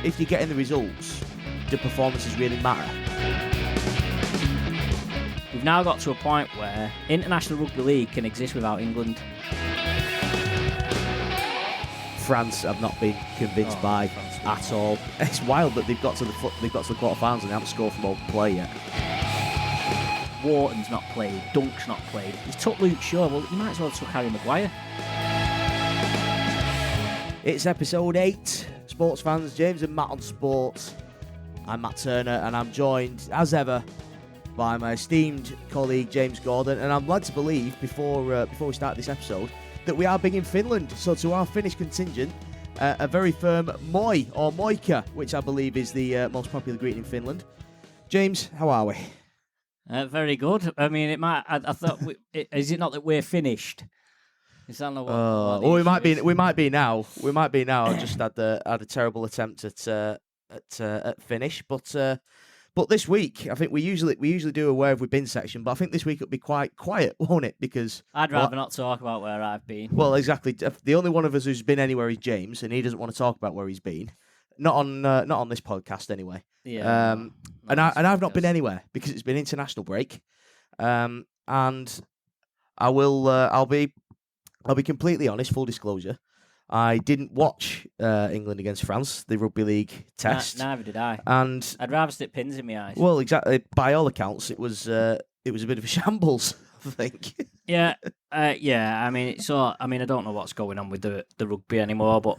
if you're getting the results, do performances really matter? We've now got to a point where International Rugby League can exist without England. France I've not been convinced by at all. It's wild that they've got to the quarterfinals and they haven't scored from open play yet. Wharton's not played, Dunk's not played. He took Luke Shaw. Well, you might as well have took Harry Maguire. It's episode 8. Sports fans, James and Matt on Sports. I'm Matt Turner and I'm joined, as ever, by my esteemed colleague James Gordon. And I'm led to believe, before we start this episode, that we are big in Finland. So to our Finnish contingent, a very firm moi or moika, which I believe is the most popular greeting in Finland. James, how are we? Very good. I mean, it might. I thought, is it not that we're finished? Is that not what? Well, we might be. We might be now. We might be now. I just had a terrible attempt at finish, but this week I think we usually do a where have we been section, but I think this week it'll be quite quiet, won't it? Because I'd rather not talk about where I've been. Well, exactly. The only one of us who's been anywhere is James, and he doesn't want to talk about where he's been. Not on this podcast anyway. Yeah. And I've not been anywhere because it's been international break. And I'll be completely honest, full disclosure. I didn't watch England against France, the rugby league test. Neither did I. And I'd rather stick pins in my eyes. Well, exactly. By all accounts, it was a bit of a shambles, I think. Yeah. I mean, I don't know what's going on with the rugby anymore, but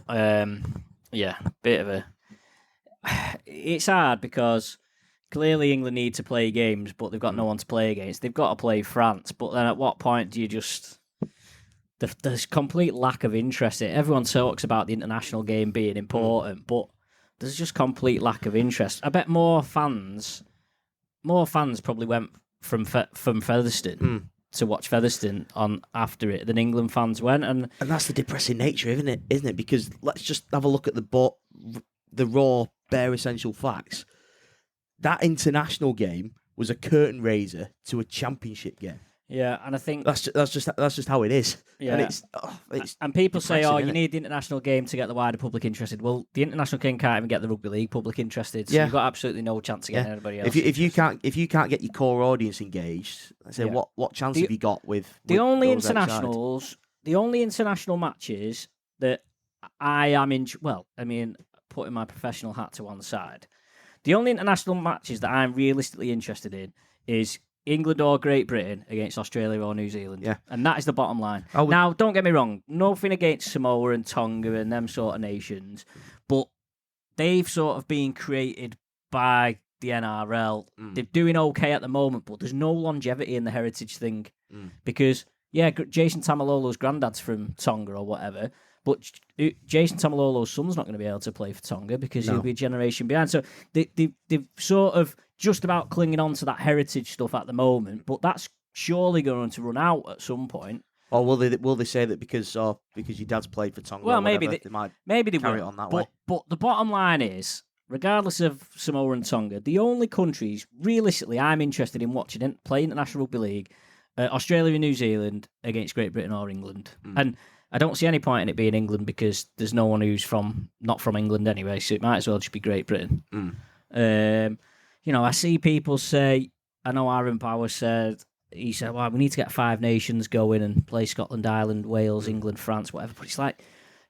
bit of a. It's hard because clearly England need to play games, but they've got no one to play against. They've got to play France, but then at what point do you just? There's complete lack of interest. Everyone talks about the international game being important, but there's just complete lack of interest. I bet more fans probably went from Featherstone to watch Featherstone on after it than England fans went, and that's the depressing nature, isn't it? Because let's just have a look at the raw, bare essential facts. That international game was a curtain raiser to a championship game. Yeah, and I think that's just how it is. Yeah, and and people say, you need the international game to get the wider public interested. Well, the international game can't even get the rugby league public interested. So you've got absolutely no chance of getting anybody else. If you can't get your core audience engaged, I say what chance have you got with the only those internationals? outside? The only international matches that I am in. Well, I mean, putting my professional hat to one side, the only international matches that I'm realistically interested in is England or Great Britain against Australia or New Zealand. Yeah. And that is the bottom line. Now, don't get me wrong, nothing against Samoa and Tonga and them sort of nations, but they've sort of been created by the NRL. They're doing okay at the moment, but there's no longevity in the heritage thing. Because, Jason Tamalolo's granddad's from Tonga or whatever, but Jason Tamalolo's son's not going to be able to play for Tonga because he'll be a generation behind. So they've sort of just about clinging on to that heritage stuff at the moment, but that's surely going to run out at some point. Or will they say that because your dad's played for Tonga? Well, or maybe they might carry it on that way. But the bottom line is, regardless of Samoa and Tonga, the only countries realistically I'm interested in watching play International Rugby League, Australia and New Zealand against Great Britain or England, and I don't see any point in it being England because there's no one who's not from England anyway, so it might as well just be Great Britain. I see people say, I know Aaron Power said, we need to get 5 nations going and play Scotland, Ireland, Wales, England, France, whatever. But it's like,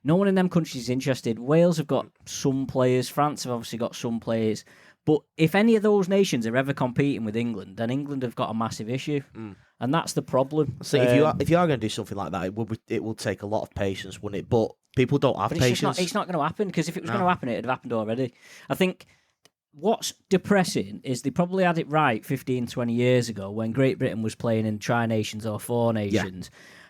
no one in them countries is interested. Wales have got some players. France have obviously got some players. But if any of those nations are ever competing with England, then England have got a massive issue. And that's the problem. So if you are going to do something like that, it will take a lot of patience, wouldn't it? But people don't have patience. It's not going to happen, because if it was going to happen, it'd have happened already. I think what's depressing is they probably had it right 15, 20 years ago when Great Britain was playing in Tri-Nations or Four Nations.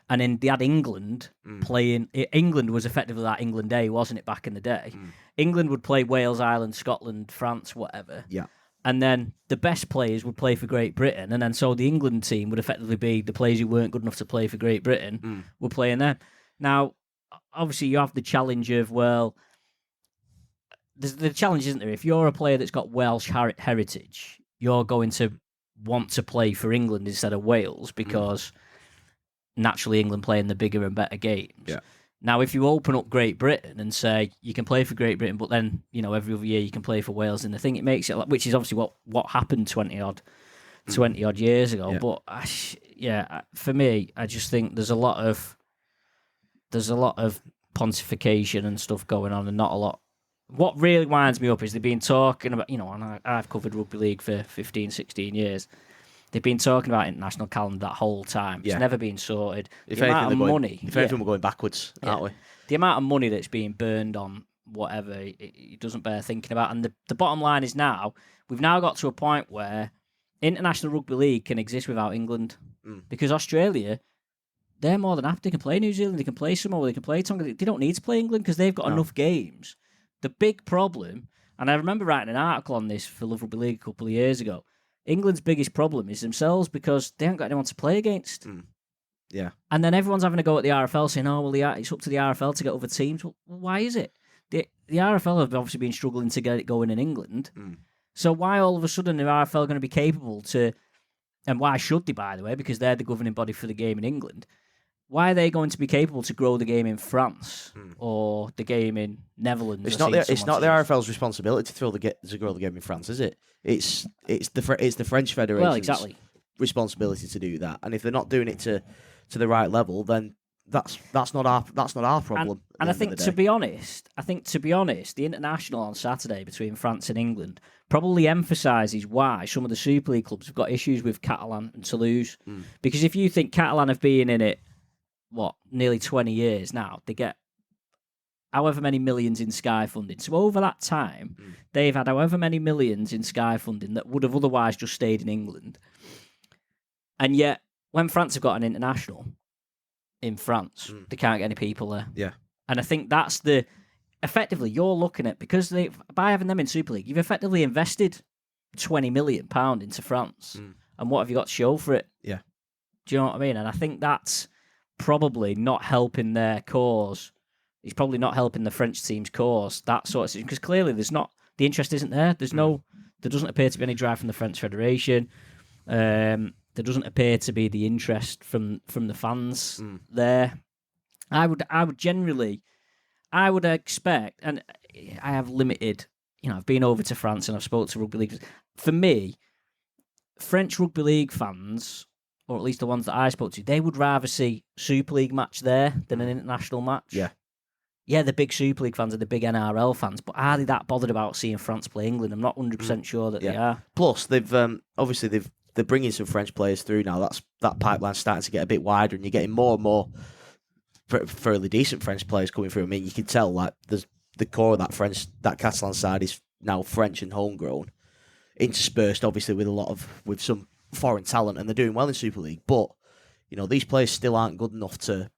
And then they had England playing. England was effectively that England A, wasn't it, back in the day? England would play Wales, Ireland, Scotland, France, whatever. Yeah. And then the best players would play for Great Britain. And then so the England team would effectively be the players who weren't good enough to play for Great Britain were playing them. Now, obviously, you have the challenge of, the challenge, isn't there? If you're a player that's got Welsh heritage, you're going to want to play for England instead of Wales because naturally England play in the bigger and better games. Yeah. Now, if you open up Great Britain and say you can play for Great Britain, but then every other year you can play for Wales in the thing, it makes it, which is obviously what happened 20 odd years ago. Yeah. But for me, I just think there's a lot of pontification and stuff going on, and not a lot. What really winds me up is they've been talking about, and I've covered rugby league for 15, 16 years. They've been talking about international calendar that whole time. It's never been sorted. If anything, we're going backwards, aren't we? The amount of money that's being burned on whatever, it doesn't bear thinking about. And the bottom line is we've now got to a point where international rugby league can exist without England. Because Australia, they're more than happy. They can play New Zealand, they can play Samoa, they can play Tonga. They don't need to play England because they've got enough games. The big problem, and I remember writing an article on this for Love Rugby League a couple of years ago, England's biggest problem is themselves because they haven't got anyone to play against. Yeah. And then everyone's having a go at the RFL saying, it's up to the RFL to get other teams. Well, why is it? The RFL have obviously been struggling to get it going in England. So why all of a sudden the RFL going to be capable to, and why should they, by the way, because they're the governing body for the game in England, why are they going to be capable to grow the game in France or the game in Netherlands? It's not the RFL's responsibility to grow the game in France, is it? It's the French Federation's responsibility to do that. And if they're not doing it to the right level, then that's not our problem. And I think to be honest, the international on Saturday between France and England probably emphasises why some of the Super League clubs have got issues with Catalan and Toulouse. Because if you think Catalan have been in it, nearly 20 years now, they get however many millions in Sky funding. So over that time, they've had however many millions in Sky funding that would have otherwise just stayed in England. And yet, when France have got an international in France, they can't get any people there. Yeah. And I think that's effectively, you're looking at, because by having them in Super League, you've effectively invested £20 million into France. And what have you got to show for it? Yeah. Do you know what I mean? And I think that's probably not helping their cause. He's probably not helping the French team's cause, that sort of thing, because clearly the interest isn't there. There doesn't appear to be any drive from the French Federation. There doesn't appear to be the interest from the fans there. I would expect, and I have limited, I've been over to France and I've spoken to rugby league. For me, French rugby league fans, or at least the ones that I spoke to, they would rather see Super League match there than an international match. Yeah. Yeah, the big Super League fans are the big NRL fans, but are they that bothered about seeing France play England? I'm not 100% sure that they are. Plus, they're bringing some French players through now. That pipeline's starting to get a bit wider, and you're getting more and more fairly decent French players coming through. I mean, you can tell there's the core of that Catalan side is now French and homegrown, interspersed obviously with some foreign talent, and they're doing well in Super League. But these players still aren't good enough to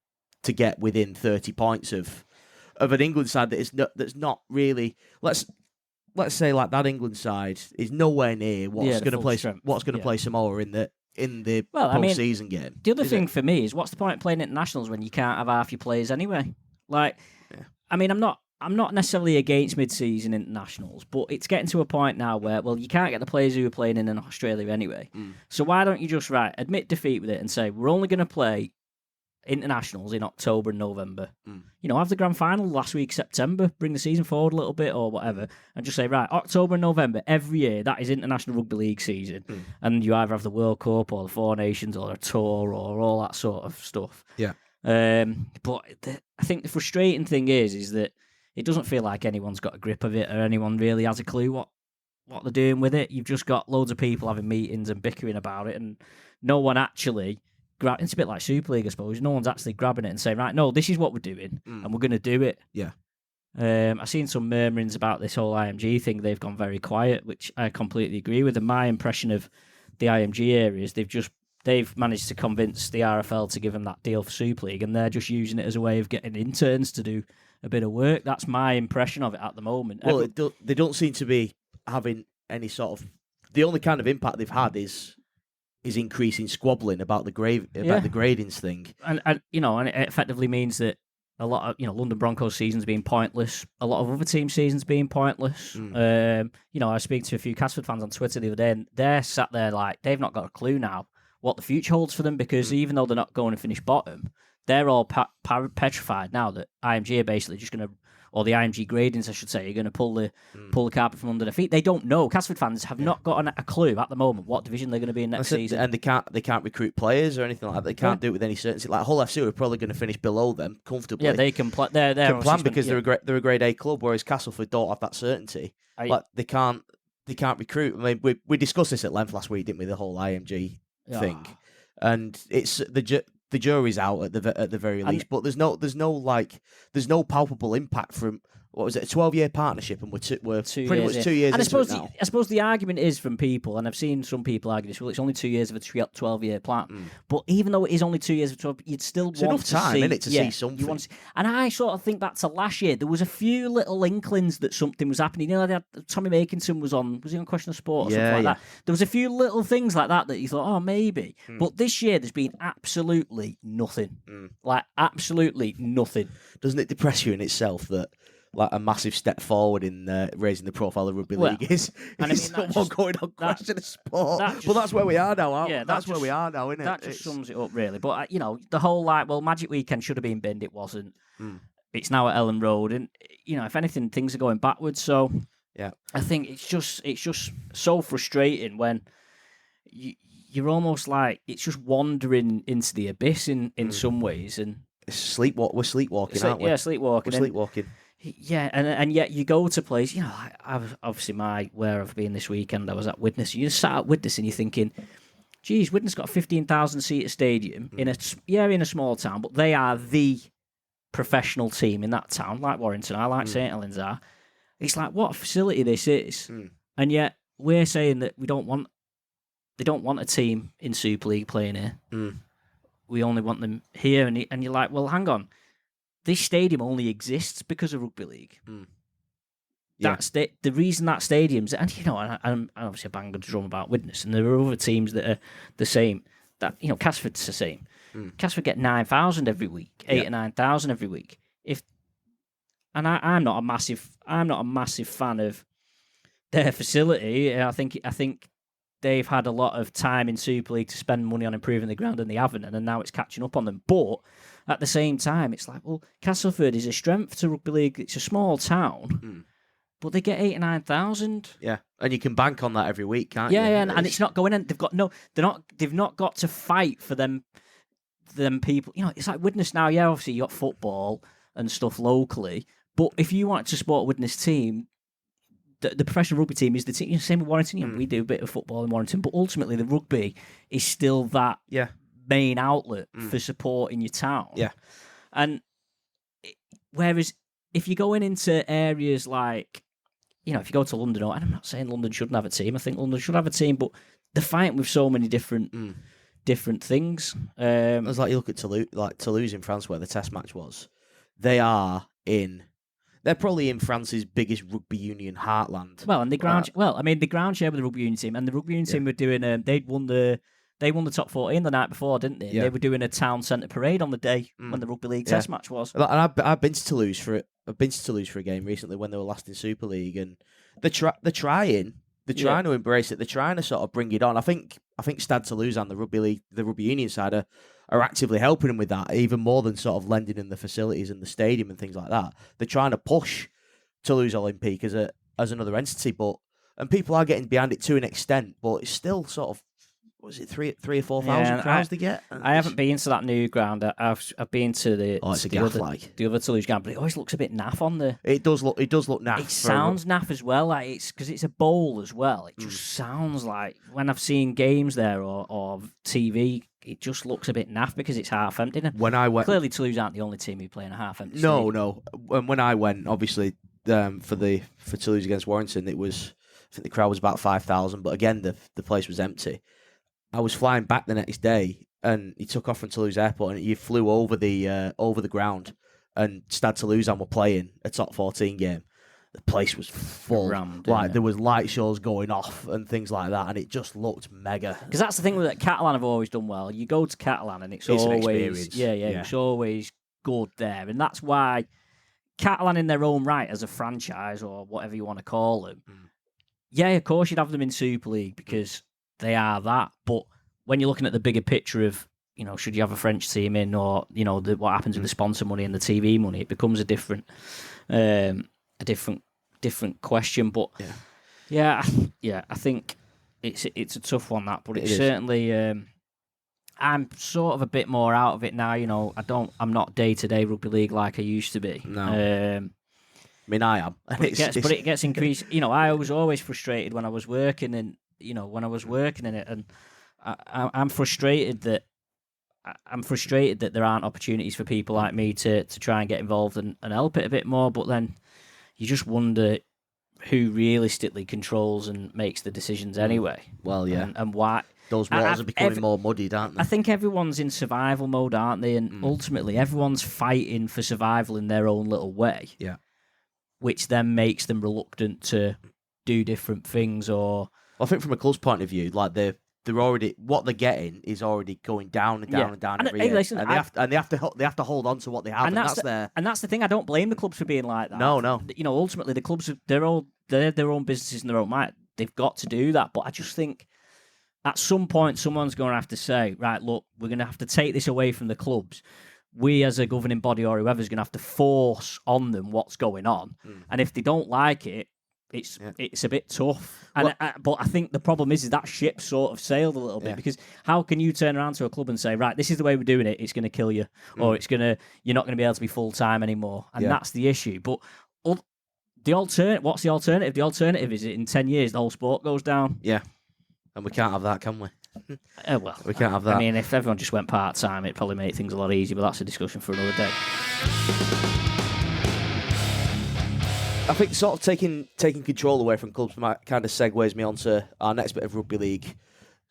get within 30 points of an England side that's not really, let's say, like, that England side is nowhere near what's going to play Samoa in the post-season game. The other thing for me is, what's the point of playing internationals when you can't have half your players anyway? I mean, I'm not necessarily against mid-season internationals, but it's getting to a point now where, you can't get the players who are playing in Australia anyway. So why don't you just admit defeat with it and say, we're only going to play internationals in October and November. Have the grand final last week, September, bring the season forward a little bit or whatever, and just say, right, October and November, every year, that is international rugby league season. And you either have the World Cup or the Four Nations or a tour or all that sort of stuff. Yeah. But I think the frustrating thing is that it doesn't feel like anyone's got a grip of it or anyone really has a clue what they're doing with it. You've just got loads of people having meetings and bickering about it, and no one actually... It's a bit like Super League, I suppose. No one's actually grabbing it and saying, right, no, this is what we're doing, and we're going to do it. Yeah. I've seen some murmurings about this whole IMG thing. They've gone very quiet, which I completely agree with. And my impression of the IMG area is they've managed to convince the RFL to give them that deal for Super League, and they're just using it as a way of getting interns to do a bit of work. That's my impression of it at the moment. Well, they don't seem to be having any sort of... The only kind of impact they've had is increasing squabbling about the gradings thing, and it effectively means that a lot of London Broncos seasons being pointless, a lot of other team seasons being pointless. I was speaking to a few Casford fans on Twitter the other day, and they're sat there like they've not got a clue now what the future holds for them, because even though they're not going to finish bottom, they're all petrified now that IMG are basically just going to, or the IMG gradings, I should say, are going to pull the carpet from under their feet. They don't know. Castleford fans have not got a clue at the moment what division they're going to be in next season, and they can't recruit players or anything like that. They can't do it with any certainty. Like Hull FC are probably going to finish below them comfortably. Yeah, they can play. They're plan because they're a grade A club, whereas Castleford don't have that certainty. Like they can't recruit. I mean, we discussed this at length last week, didn't we? The whole IMG thing, and it's the jury's out at the very least. But there's no palpable impact from. What was it? A 12-year partnership, and we're pretty much 2 years. And into it now. I suppose the argument is from people, and I've seen some people argue this. Well, it's only 2 years of a 12-year plan, but even though it is only 2 years of 12, you'd still want enough time, see, isn't it, to see something. And I sort of think back to last year. There was a few little inklings that something was happening. You know, Tommy Makinson was he on Question of Sport or something like that? There was a few little things like that you thought, oh, maybe. But this year, there's been absolutely nothing. Like absolutely nothing. Doesn't it depress you in itself that? Like a massive step forward in raising the profile of rugby league is someone going on Question of Sport. But that's where we are now, aren't we? That's where we are now, isn't it? That just sums it up, really. But, the whole, Magic Weekend should have been binned. It wasn't. It's now at Ellen Road. And, if anything, things are going backwards. So, yeah, I think it's just so frustrating when you're almost like, it's just wandering into the abyss in some ways. And we're sleepwalking, aren't we? Yeah, sleepwalking. We're sleepwalking. Yeah, and yet you go to places, obviously where I've been this weekend, I was at Widnes. You just sat at Widnes and you're thinking, geez, Widnes got a 15,000 seater stadium in a small town, but they are the professional team in that town, like Warrington are, like St Helens are. It's like, what a facility this is. And yet we're saying that they don't want a team in Super League playing here. We only want them here, and you're like, well, hang on. This stadium only exists because of rugby league. That's the reason that stadium's, and I'm obviously a bang of drum about Widnes, and there are other teams that are the same. That Casford's the same. Casford get 9,000 every week, 8,000 or 9,000 every week. I'm not a massive fan of their facility. I think they've had a lot of time in Super League to spend money on improving the ground, and they haven't, and now it's catching up on them. But at the same time, it's like, well, Castleford is a strength to rugby league. It's a small town, but they get 8,000 or 9,000. Yeah, and you can bank on that every week, can't you? Yeah, and it's not going in. They've not got to fight for them people. It's like Widnes now. Yeah, obviously you got football and stuff locally, but if you want to support a Widnes team, the professional rugby team is the team. Same with Warrington. We do a bit of football in Warrington, but ultimately the rugby is still that main outlet for supporting your town. Yeah, and whereas if you're going into areas like, if you go to London, and I'm not saying London shouldn't have a team. I think London should have a team, but they're fighting with so many different things. It's like you look at Toulouse in France, where the test match was. They're probably in France's biggest rugby union heartland. Well, and the ground share with the rugby union team, and the rugby union team were doing. They won the top 14 the night before, didn't they? Yeah. They were doing a town centre parade on the day when the rugby league test match was. And I've been to Toulouse for it. I've been to Toulouse for a game recently when they were last in Super League, and they're trying to embrace it. They're trying to sort of bring it on. I think Stade Toulouse and the rugby union side are actively helping them with that, even more than sort of lending in the facilities and the stadium and things like that. They're trying to push Toulouse Olympique as another entity, and people are getting behind it to an extent, but it's still sort of, what was it, 3,000 or 4,000 crowds they get? I haven't been to that new ground. I've been to the other Toulouse ground, but it always looks a bit naff on the. It does look naff. It sounds naff as well. Like it's because it's a bowl as well. It just sounds like when I've seen games there or TV. It just looks a bit naff because it's half empty. When I went, clearly Toulouse aren't the only team who play in a half empty. No. When I went, obviously for Toulouse against Warrington, I think the crowd was about 5,000, but again the place was empty. I was flying back the next day, and he took off from Toulouse Airport, and he flew over the ground, and Stade Toulouse were playing a top 14 game. The place was full. There was light shows going off and things like that, and it just looked mega. Because that's the thing that Catalan have always done well. You go to Catalan, and it's always an experience. It's always good there, and that's why Catalan, in their own right, as a franchise or whatever you want to call them, of course you'd have them in Super League because they are that. But when you're looking at the bigger picture of should you have a French team in, or what happens with the sponsor money and the TV money? It becomes a different question. But I think it's a tough one, that, but it's certainly. I'm sort of a bit more out of it now. I'm not day-to-day rugby league like I used to be. No. I mean, I am. But it gets increased. I was always frustrated when I was working in it, and I'm frustrated that there aren't opportunities for people like me to try and get involved and help it a bit more. But then you just wonder who realistically controls and makes the decisions anyway. Well, yeah. And why. Those waters are becoming more muddied, aren't they? I think everyone's in survival mode, aren't they? And ultimately, everyone's fighting for survival in their own little way. Yeah. Which then makes them reluctant to do different things. Or I think from a club's point of view, like they're already, what they're getting is already going down and down and down every year. Listen, and they have to hold on to what they have, and that's the thing. I don't blame the clubs for being like that. No. Ultimately, the clubs they're their own businesses in their own right. They've got to do that. But I just think, at some point, someone's going to have to say, right, look, we're going to have to take this away from the clubs. We, as a governing body or whoever's going to have to force on them what's going on. And if they don't like it, it's a bit tough. And but I think the problem is that ship sort of sailed a little bit, because how can you turn around to a club and say, right, this is the way we're doing it, it's going to kill you, or you're not going to be able to be full-time anymore. And that's the issue. But what's the alternative? The alternative is that in 10 years, the whole sport goes down. Yeah. And we can't have that, can we? We can't have that. I mean, if everyone just went part-time, it'd probably make things a lot easier, but that's a discussion for another day. I think sort of taking control away from clubs kind of segues me onto our next bit of rugby league.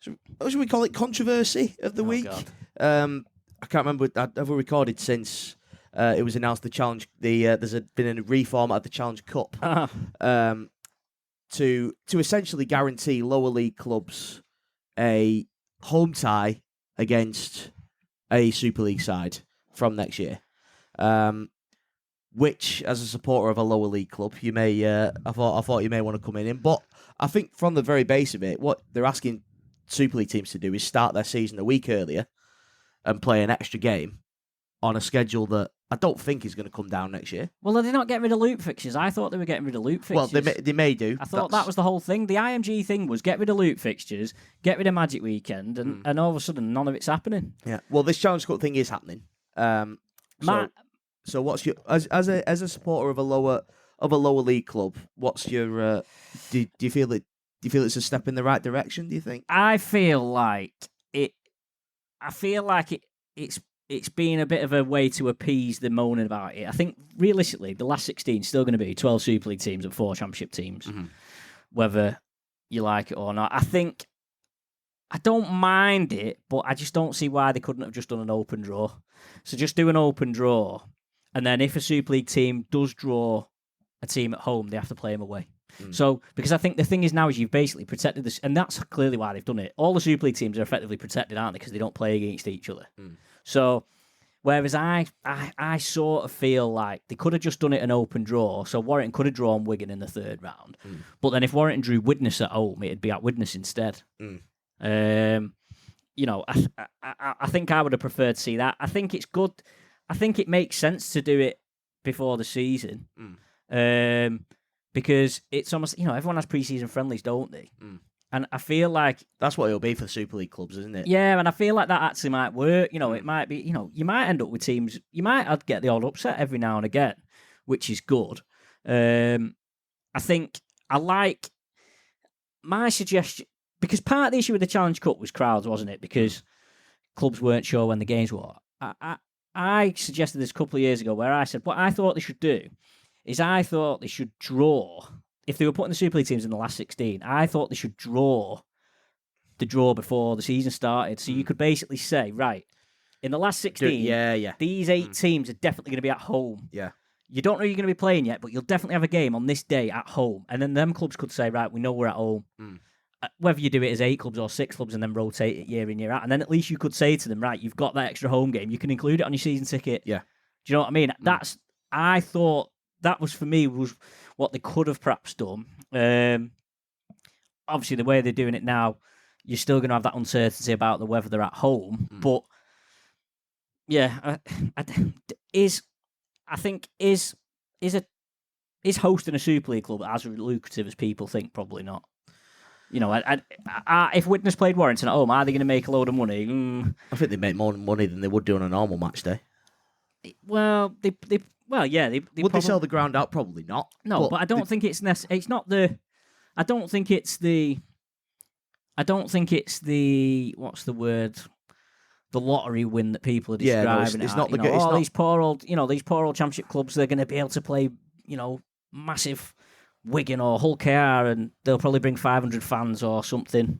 So, what should we call it? Controversy of the week? God. I can't remember. Have we recorded since it was announced the challenge? There's been a reformat of the Challenge Cup. To essentially guarantee lower league clubs a home tie against a Super League side from next year. Which, as a supporter of a lower league club, you may I thought you may want to come in. But I think from the very base of it, what they're asking Super League teams to do is start their season a week earlier and play an extra game on a schedule that I don't think is going to come down next year. Well, are they not getting rid of loop fixtures? I thought they were getting rid of loop fixtures. Well, they may do. I thought that was the whole thing. The IMG thing was get rid of loop fixtures, get rid of Magic Weekend, and all of a sudden none of it's happening. Yeah. Well, this Challenge Cup thing is happening. So what's your as a supporter of a lower league club? What's your do you feel it's a step in the right direction? Do you think? I feel like it's been a bit of a way to appease the moaning about it. I think realistically, the last 16 is still going to be 12 Super League teams and 4 Championship teams, whether you like it or not. I don't mind it, but I just don't see why they couldn't have just done an open draw. So just do an open draw, and then if a Super League team does draw a team at home, they have to play them away. So, because I think the thing is now is you've basically protected this, and that's clearly why they've done it. All the Super League teams are effectively protected, aren't they? Because they don't play against each other. So, whereas I sort of feel like they could have just done it an open draw. So Warrington could have drawn Wigan in the third round, but then if Warrington drew Widnes at home, it'd be at Widnes instead. I think I would have preferred to see that. I think it's good. I think it makes sense to do it before the season. Because it's almost, everyone has pre-season friendlies, don't they? And I feel like that's what it'll be for Super League clubs, isn't it? Yeah, and I feel like that actually might work. It might be, you might end up with teams, you might get the odd upset every now and again, which is good. I think I like my suggestion, because part of the issue with the Challenge Cup was crowds, wasn't it? Because clubs weren't sure when the games were. I suggested this a couple of years ago where I said what I thought they should do is I thought they should draw. If they were putting the Super League teams in the last 16, I thought they should draw the draw before the season started. So you could basically say, right, in the last 16, these 8 teams are definitely going to be at home. Yeah. You don't know you're going to be playing yet, but you'll definitely have a game on this day at home. And then them clubs could say, right, we know we're at home. Whether you do it as 8 clubs or 6 clubs and then rotate it year in, year out. And then at least you could say to them, right, you've got that extra home game. You can include it on your season ticket. Yeah. Do you know what I mean? I thought that was, for me, was what they could have perhaps done. Obviously, the way they're doing it now, you're still going to have that uncertainty about whether they're at home. But yeah, is hosting a Super League club as lucrative as people think? Probably not. You know, if Widnes played Warrington at home, are they going to make a load of money? I think they make more money than they would do on a normal match day. Well, they would they sell the ground out? Probably not. No, but I don't think it's it's not the. I don't think it's the. What's the word? The lottery win that people are describing. It's not the. These poor old Championship clubs. They're going to be able to play. Massive Wigan or Hull KR, and they'll probably bring 500 fans or something.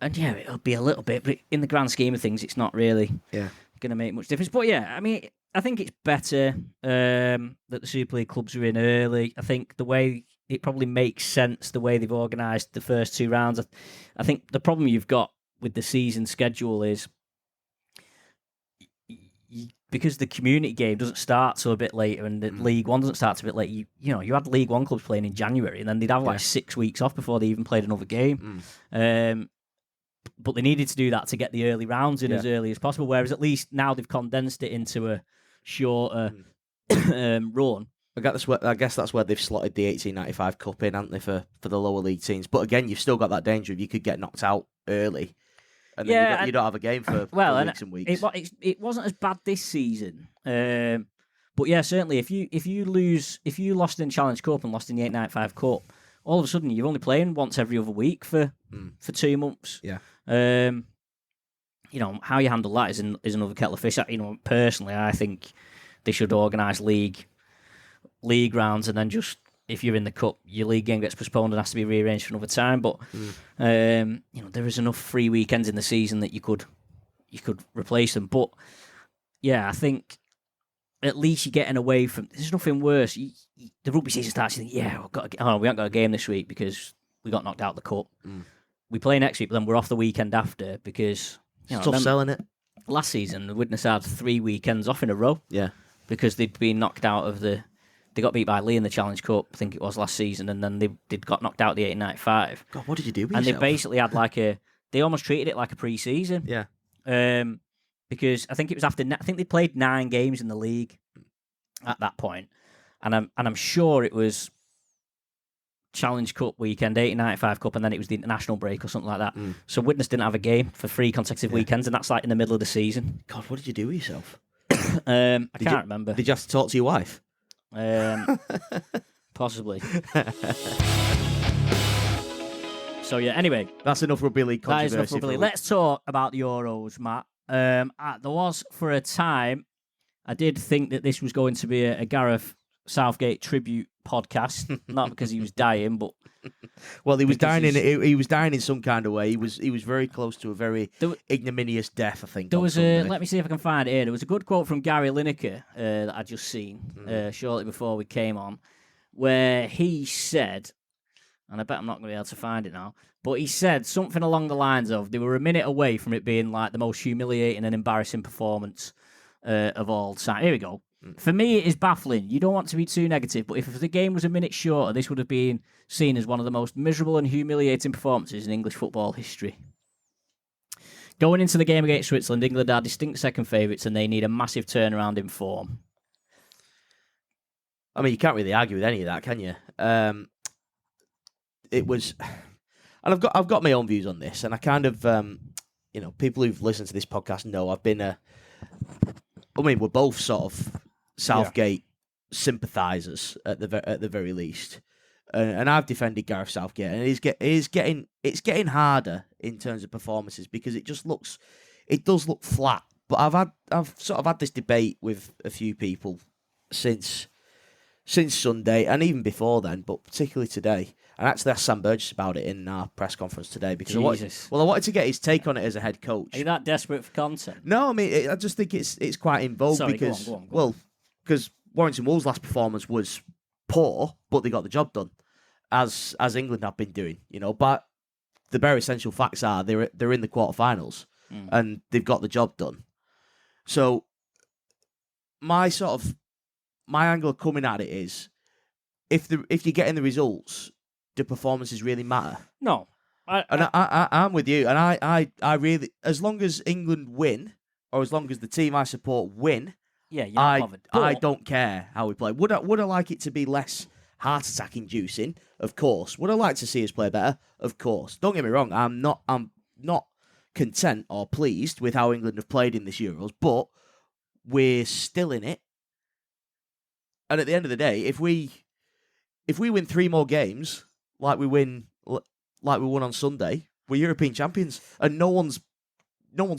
And yeah, it'll be a little bit, but in the grand scheme of things, it's not really going to make much difference. But yeah, I mean, I think it's better that the Super League clubs are in early. I think the way it probably makes sense, the way they've organised the first two rounds. I think the problem you've got with the season schedule is because the community game doesn't start till a bit later, and the League One doesn't start till a bit later. You had League One clubs playing in January, and then they'd have like 6 weeks off before they even played another game. But they needed to do that to get the early rounds in as early as possible. Whereas at least now they've condensed it into a shorter run. I guess that's where they've slotted the 1895 Cup in, haven't they, for the lower league teams? But again, you've still got that danger of you could get knocked out early. And then you don't have a game for weeks and weeks. It wasn't as bad this season, but yeah, certainly if you lost in Challenge Cup and lost in the 895 Cup, all of a sudden you're only playing once every other week for 2 months. Yeah. How you handle that is another kettle of fish. Personally, I think they should organise league rounds, and then just if you're in the cup, your league game gets postponed and has to be rearranged for another time. But there is enough free weekends in the season that you could replace them. But yeah, I think at least you're getting away from. There's nothing worse. The rugby season starts. You think, we haven't got a game this week because we got knocked out of the cup. We play next week, but then we're off the weekend after because tough selling it. Last season, the Widnes had 3 weekends off in a row. Yeah, because they'd been knocked out of the. They got beat by Lee in the Challenge Cup, I think it was last season, and then they got knocked out the 1895. God, what did you do with And yourself? they basically had they almost treated it like a pre-season. Yeah. Because I think it was I think they played 9 games in the league at that point, and I'm sure it was Challenge Cup weekend, 1895 Cup, and then it was the international break or something like that. So Widnes didn't have a game for 3 consecutive weekends, and that's like in the middle of the season. God, what did you do with yourself? I can't remember. Did you have to talk to your wife? Possibly. So yeah. Anyway, that's enough rugby league controversy. That is enough rugby league. Let's talk about the Euros, Matt. There was for a time, I did think that this was going to be a Gareth Southgate tribute podcast, not because he was dying, but well, he was dying he was dying in some kind of way. He was very close to a very ignominious death, I think. There was let me see if I can find it here. There was a good quote from Gary Lineker that I just seen shortly before we came on, where he said, and I bet I'm not going to be able to find it now, but he said something along the lines of they were a minute away from it being like the most humiliating and embarrassing performance of all time. Here we go. For me, it is baffling. You don't want to be too negative, but if the game was a minute shorter, this would have been seen as one of the most miserable and humiliating performances in English football history. Going into the game against Switzerland, England are distinct second favourites and they need a massive turnaround in form. I mean, you can't really argue with any of that, can you? It was... And I've got my own views on this, and I kind of... people who've listened to this podcast know I've been we're both sort of Southgate sympathisers at the very least, and I've defended Gareth Southgate, and it's getting harder in terms of performances because it does look flat. But I've sort of had this debate with a few people since Sunday and even before then, but particularly today. And actually asked Sam Burgess about it in our press conference today because I wanted to get his take on it as a head coach. Are you that desperate for content? No, I mean I just think it's quite in vogue because go on. Because Warrington Wolves' last performance was poor, but they got the job done, as England have been doing. But the very essential facts are they're in the quarterfinals and they've got the job done. So my angle coming at it is if you're getting the results, do performances really matter? No. I'm with you, and I really, as long as England win or as long as the team I support win, Yeah, you're not bothered. I don't care how we play. Would I like it to be less heart attack inducing? Of course. Would I like to see us play better? Of course. Don't get me wrong. I'm not content or pleased with how England have played in this Euros, but we're still in it. And at the end of the day, if we win 3 more games like we won on Sunday, we're European champions, and no one's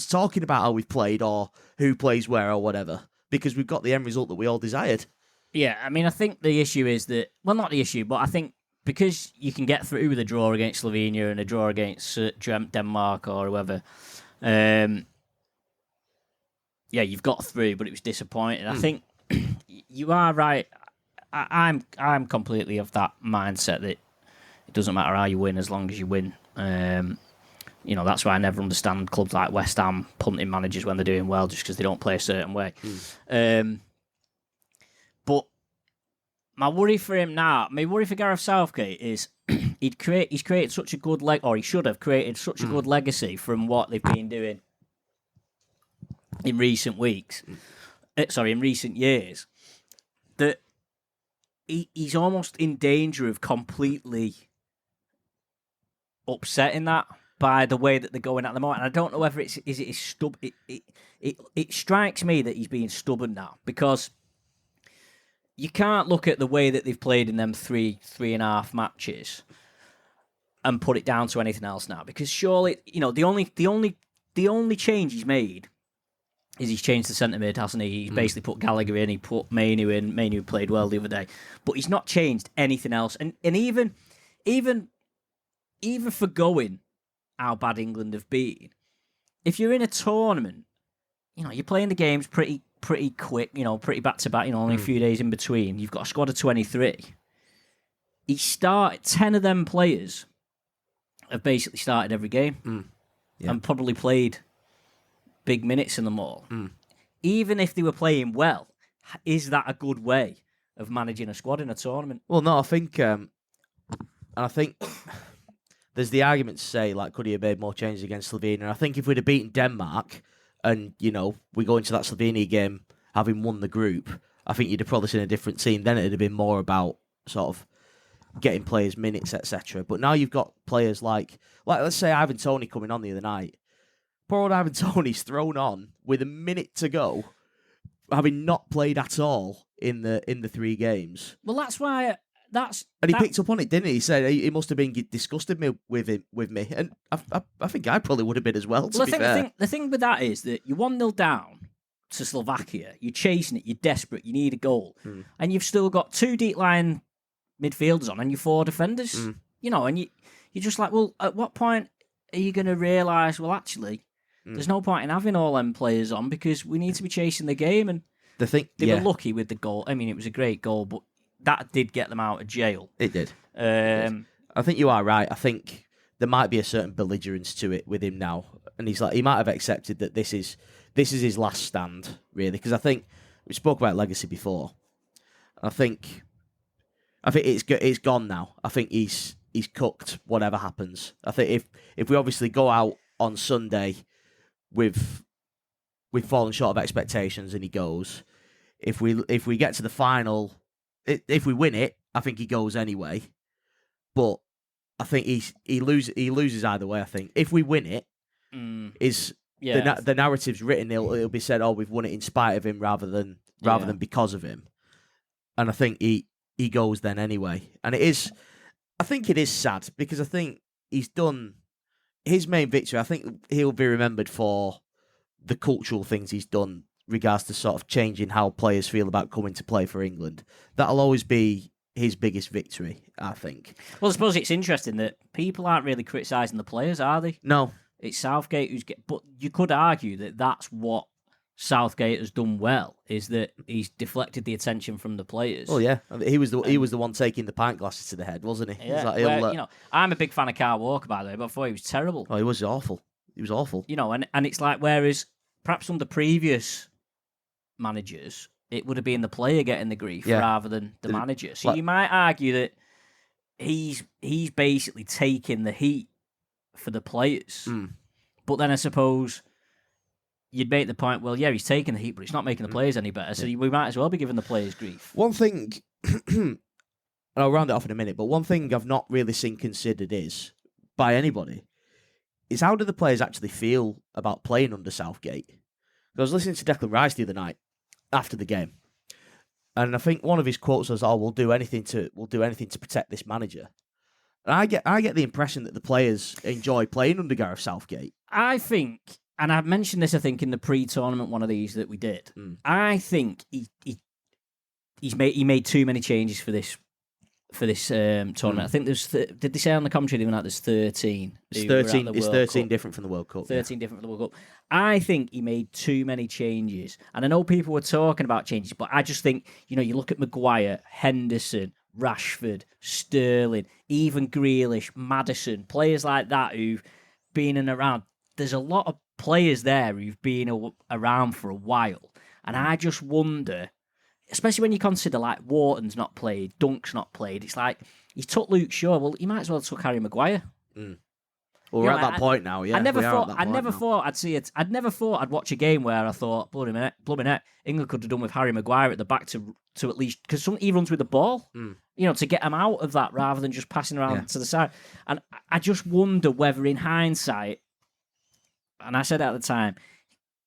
talking about how we've played or who plays where or whatever, because we've got the end result that we all desired. Yeah, I mean, I think the issue is that, well, not the issue, but I think because you can get through with a draw against Slovenia and a draw against Denmark or whoever, you've got through, but it was disappointing. I think you are right. I'm completely of that mindset that it doesn't matter how you win as long as you win. That's why I never understand clubs like West Ham punting managers when they're doing well just because they don't play a certain way. But my worry for Gareth Southgate is he's created such a good he should have created such a good legacy from what they've been doing in recent years, that he's almost in danger of completely upsetting that by the way that they're going at the moment. And I don't know whether it strikes me that he's being stubborn now, because you can't look at the way that they've played in them three and a half matches and put it down to anything else now, because surely, the only change he's made is he's changed the centre mid, hasn't he? He's basically put Gallagher in, he put Mainu in. Mainu played well the other day, but he's not changed anything else. And even forgoing how bad England have been, if you're in a tournament, you're playing the games pretty quick, pretty back to back, only a few days in between. You've got a squad of 23. 10 of them players have basically started every game and probably played big minutes in them all. Even if they were playing well, is that a good way of managing a squad in a tournament? Well, no, I think there's the argument to say, like, could he have made more changes against Slovenia? And I think if we'd have beaten Denmark and, we go into that Slovenia game having won the group, I think you'd have probably seen a different team. Then it'd have been more about sort of getting players minutes, etc. But now you've got players like let's say Ivan Toney coming on the other night. Poor old Ivan Toney's thrown on with a minute to go, having not played at all in the 3 games. Well, that's why. He picked up on it, didn't he? He said he must have been disgusted with me, and I think I probably would have been as well. To be fair, the thing with that is that you're 1-0 down to Slovakia, you're chasing it, you're desperate, you need a goal, and you've still got 2 deep line midfielders on and your 4 defenders. And you're just like, well, at what point are you going to realise? Well, actually, there's no point in having all them players on because we need to be chasing the game. And they were lucky with the goal. I mean, it was a great goal, but that did get them out of jail. It did. I think you are right. I think there might be a certain belligerence to it with him now, and he might have accepted that this is his last stand, really. Because I think we spoke about legacy before. I think it's gone now. I think he's cooked. Whatever happens, I think if we obviously go out on Sunday with fallen short of expectations, and he goes, if we get to the final. If we win it, I think he goes anyway. But I think he loses either way. I think if we win it, the narrative's written. It'll be said, "Oh, we've won it in spite of him, rather than because of him." And I think he goes then anyway. And I think it is sad, because I think he's done his main victory. I think he'll be remembered for the cultural things he's done. Regards to sort of changing how players feel about coming to play for England. That'll always be his biggest victory, I think. Well, I suppose it's interesting that people aren't really criticising the players, are they? No. It's Southgate but you could argue that that's what Southgate has done well, is that he's deflected the attention from the players. Oh yeah, he was the one taking the pint glasses to the head, wasn't he? Yeah. I'm a big fan of Kyle Walker, by the way, but before he was terrible. Oh, he was awful. And it's like, whereas perhaps under previous managers, it would have been the player getting the grief rather than the manager. So you might argue that he's basically taking the heat for the players. But then I suppose you'd make the point, well, yeah, he's taking the heat, but it's not making the players any better. So we might as well be giving the players grief. One thing, and I'll round it off in a minute, but one thing I've not really seen considered is, by anybody, is how do the players actually feel about playing under Southgate? I was listening to Declan Rice the other night after the game, and I think one of his quotes was, "Oh, we'll do anything to protect this manager." And I get the impression that the players enjoy playing under Gareth Southgate. I think, and I've mentioned this, I think, in the pre-tournament one of these that we did. I think he made too many changes for this tournament. I think there's did they say on the commentary the other night there's 13? It's 13. It's 13 different from the World Cup. 13 different from the World Cup. I think he made too many changes, and I know people were talking about changes, but I just think you look at Maguire, Henderson, Rashford, Sterling, even Grealish, Maddison, players like that who've been in and around. There's a lot of players there who've been around for a while, and I just wonder, especially when you consider like Wharton's not played, Dunk's not played. It's like he took Luke Shaw. Well, he might as well have took Harry Maguire. Well, we're at that point now. Yeah, I never thought I'd see it. I'd never thought I'd watch a game where I thought, bloody heck, England could have done with Harry Maguire at the back to at least, because he runs with the ball, to get him out of that rather than just passing around to the side. And I just wonder whether, in hindsight, and I said at the time,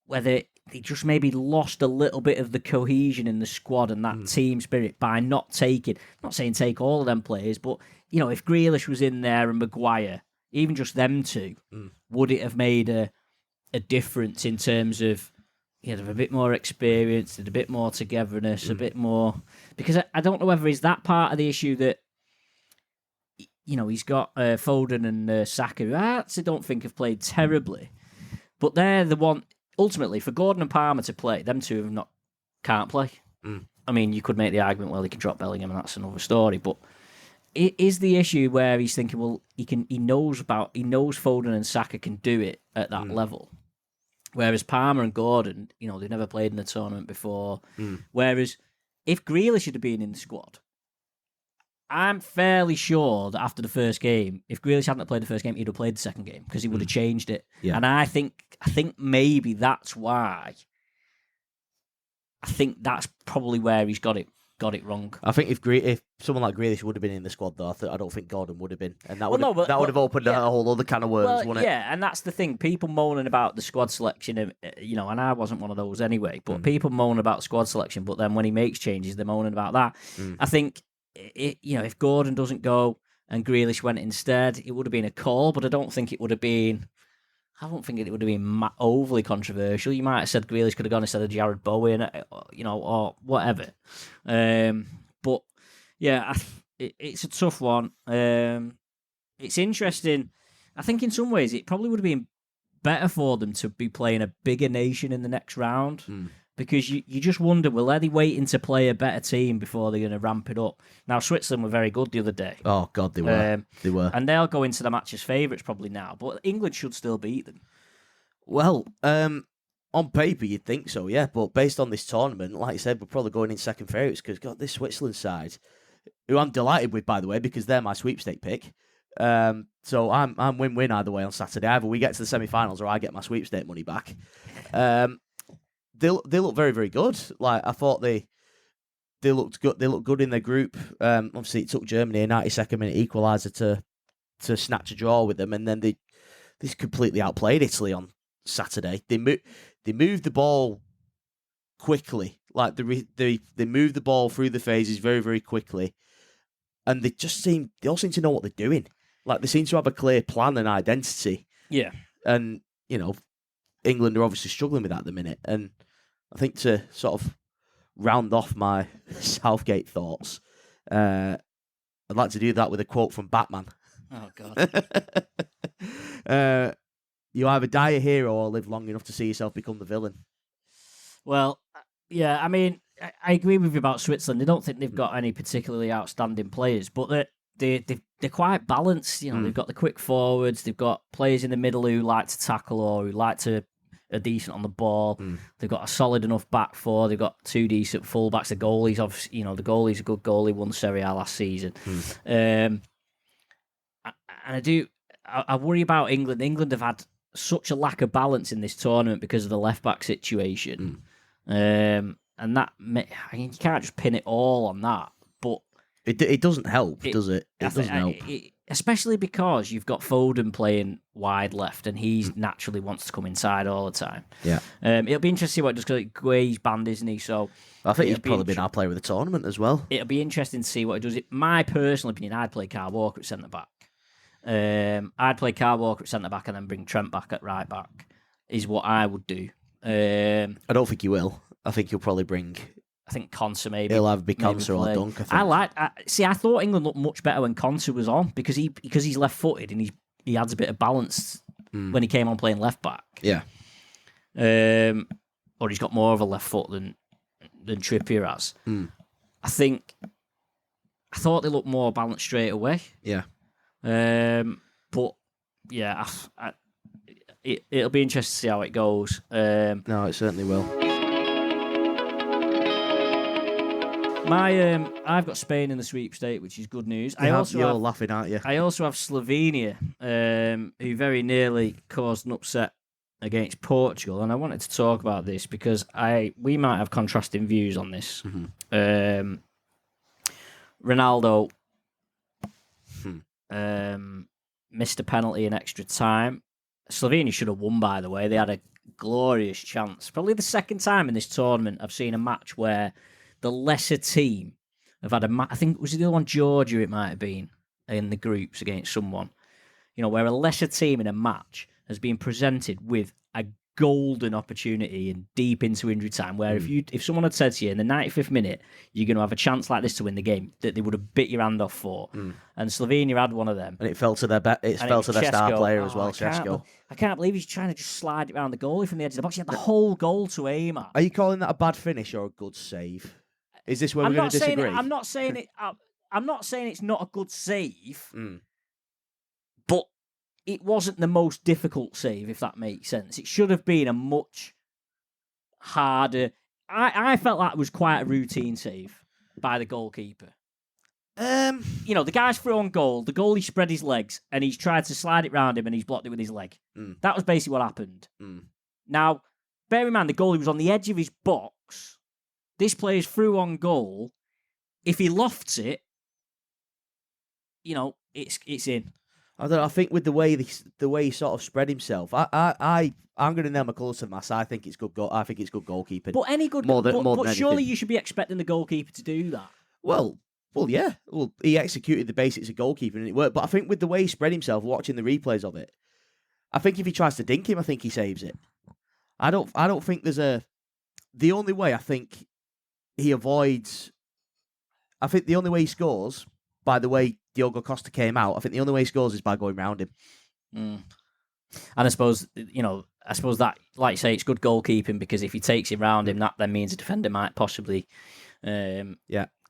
whether they just maybe lost a little bit of the cohesion in the squad and that team spirit by not taking, not saying take all of them players, but if Grealish was in there and Maguire, even just them two, would it have made a difference in terms of a bit more experience, a bit more togetherness, a bit more? Because I don't know whether it's that part of the issue that he's got Foden and Saka, who I actually don't think have played terribly, but they're the one ultimately for Gordon and Palmer to play. Them two can't play. I mean, you could make the argument, well, they could drop Bellingham, and that's another story, but. It is the issue where he's thinking, well, he knows Foden and Saka can do it at that level, whereas Palmer and Gordon, they've never played in the tournament before. Whereas if Grealish had been in the squad, I'm fairly sure that after the first game, if Grealish hadn't played the first game, he'd have played the second game because he would have changed it. Yeah. And I think maybe that's why. I think that's probably where he's got it wrong. I think if someone like Grealish would have been in the squad, though, I don't think Gordon would have been, and that would have opened a whole other can of worms, wouldn't it? Yeah, and that's the thing. People moaning about the squad selection, and I wasn't one of those anyway. But people moan about squad selection, but then when he makes changes, they're moaning about that. I think if Gordon doesn't go and Grealish went instead, it would have been a call, but I don't think it would have been. I don't think it would have been overly controversial. You might have said Grealish could have gone instead of Jared Bowen, or whatever. But yeah, it's a tough one. It's interesting. I think in some ways it probably would have been better for them to be playing a bigger nation in the next round. Because you just wonder, will they waiting to play a better team before they're going to ramp it up? Now, Switzerland were very good the other day. Oh, God, they were. They were. And they'll go into the match as favourites probably now, but England should still beat them. Well, on paper, you'd think so, yeah, but based on this tournament, like I said, we're probably going in second favourites because, God, this Switzerland side, who I'm delighted with, by the way, because they're my sweepstake pick. So I'm win-win either way on Saturday. Either we get to the semi-finals or I get my sweepstake money back. They look very, very good. Like I thought they looked good. They looked good in their group. Obviously, it took Germany a 92nd minute equaliser to snatch a draw with them, and then they completely outplayed Italy on Saturday. They moved the ball quickly. Like they moved the ball through the phases very, very quickly, and they all seem to know what they're doing. Like they seem to have a clear plan and identity. Yeah, and England are obviously struggling with that at the minute, and I think to sort of round off my Southgate thoughts, I'd like to do that with a quote from Batman. Oh, God. You either die a hero or live long enough to see yourself become the villain. Well, yeah, I mean, I agree with you about Switzerland. I don't think they've got any particularly outstanding players, but they're quite balanced. They've got the quick forwards, they've got players in the middle who like to tackle or who like to are decent on the ball. They've got a solid enough back four. They've got two decent fullbacks. The goalies, obviously, the goalie's a good goalie. Won Serie A last season. And I worry about England. England have had such a lack of balance in this tournament because of the left back situation. And that, I mean, you can't just pin it all on that. But it doesn't help, does it? It doesn't help. Especially because you've got Foden playing wide left, and he naturally wants to come inside all the time. Yeah. It'll be interesting to see what it does, because Guay's banned, isn't he? So I think he's probably been our player of the tournament as well. It'll be interesting to see what it does. My personal opinion, I'd play Kyle Walker at centre back. I'd play Kyle Walker at centre back and then bring Trent back at right back. Is what I would do. I don't think you will. I think you'll probably bring. I think Conser maybe. He'll have Conser or Dunk. I thought England looked much better when Conser was on, because he's left footed and he adds a bit of balance when he came on playing left back. Yeah. Or he's got more of a left foot than Trippier has. I thought they looked more balanced straight away. Yeah. But yeah, it'll be interesting to see how it goes. No, it certainly will. I've got Spain in the sweepstake, which is good news. You're laughing, aren't you? I also have Slovenia, who very nearly caused an upset against Portugal, and I wanted to talk about this because we might have contrasting views on this. Ronaldo missed a penalty in extra time. Slovenia should have won, by the way. They had a glorious chance. Probably the second time in this tournament I've seen a match where the lesser team have had I think, was it the other one, Georgia, it might have been, in the groups against someone. Where a lesser team in a match has been presented with a golden opportunity and deep into injury time, where if someone had said to you in the 95th minute you're going to have a chance like this to win the game, that they would have bit your hand off for. And Slovenia had one of them, and it fell to their star player as well, Šeško. I can't believe he's trying to just slide it around the goalie from the edge of the box. He had the whole goal to aim at. Are you calling that a bad finish or a good save? Is this where we're going to disagree? I'm not saying it's not a good save, but it wasn't the most difficult save, if that makes sense. It should have been a much harder. I felt that was quite a routine save by the goalkeeper. The guy's through on goal. The goalie spread his legs and he's tried to slide it round him and he's blocked it with his leg. That was basically what happened. Now, bear in mind, the goalie was on the edge of his box. This player's through on goal. If he lofts it, it's in. I don't know. I think with the way he sort of spread himself, I'm going to nail my colours to the mast. I think it's good. I think it's good goalkeeping. But any good, but surely you should be expecting the goalkeeper to do that. Well, yeah. Well, he executed the basics of goalkeeping and it worked. But I think with the way he spread himself, watching the replays of it, I think if he tries to dink him, I think he saves it. I don't think there's a. The only way I think he avoids. I think the only way he scores, by the way Diogo Costa came out, I think the only way he scores is by going round him. And I suppose that, like you say, it's good goalkeeping, because if he takes him round him, that then means the defender might possibly. You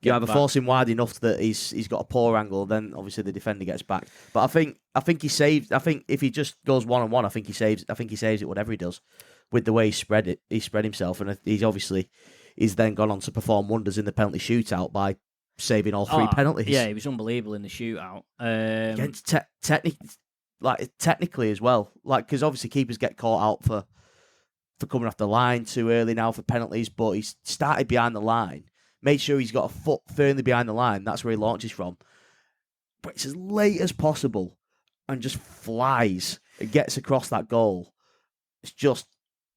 either force him wide enough that he's got a poor angle, then obviously the defender gets back. But I think he saved. I think if he just goes 1-on-1, I think he saves it whatever he does, with the way he spread himself, and he's then gone on to perform wonders in the penalty shootout by saving all three penalties. Yeah, he was unbelievable in the shootout. Technically as well, because obviously keepers get caught out for coming off the line too early now for penalties, but he's started behind the line, made sure he's got a foot firmly behind the line. That's where he launches from, but it's as late as possible and just flies. It gets across that goal. It's just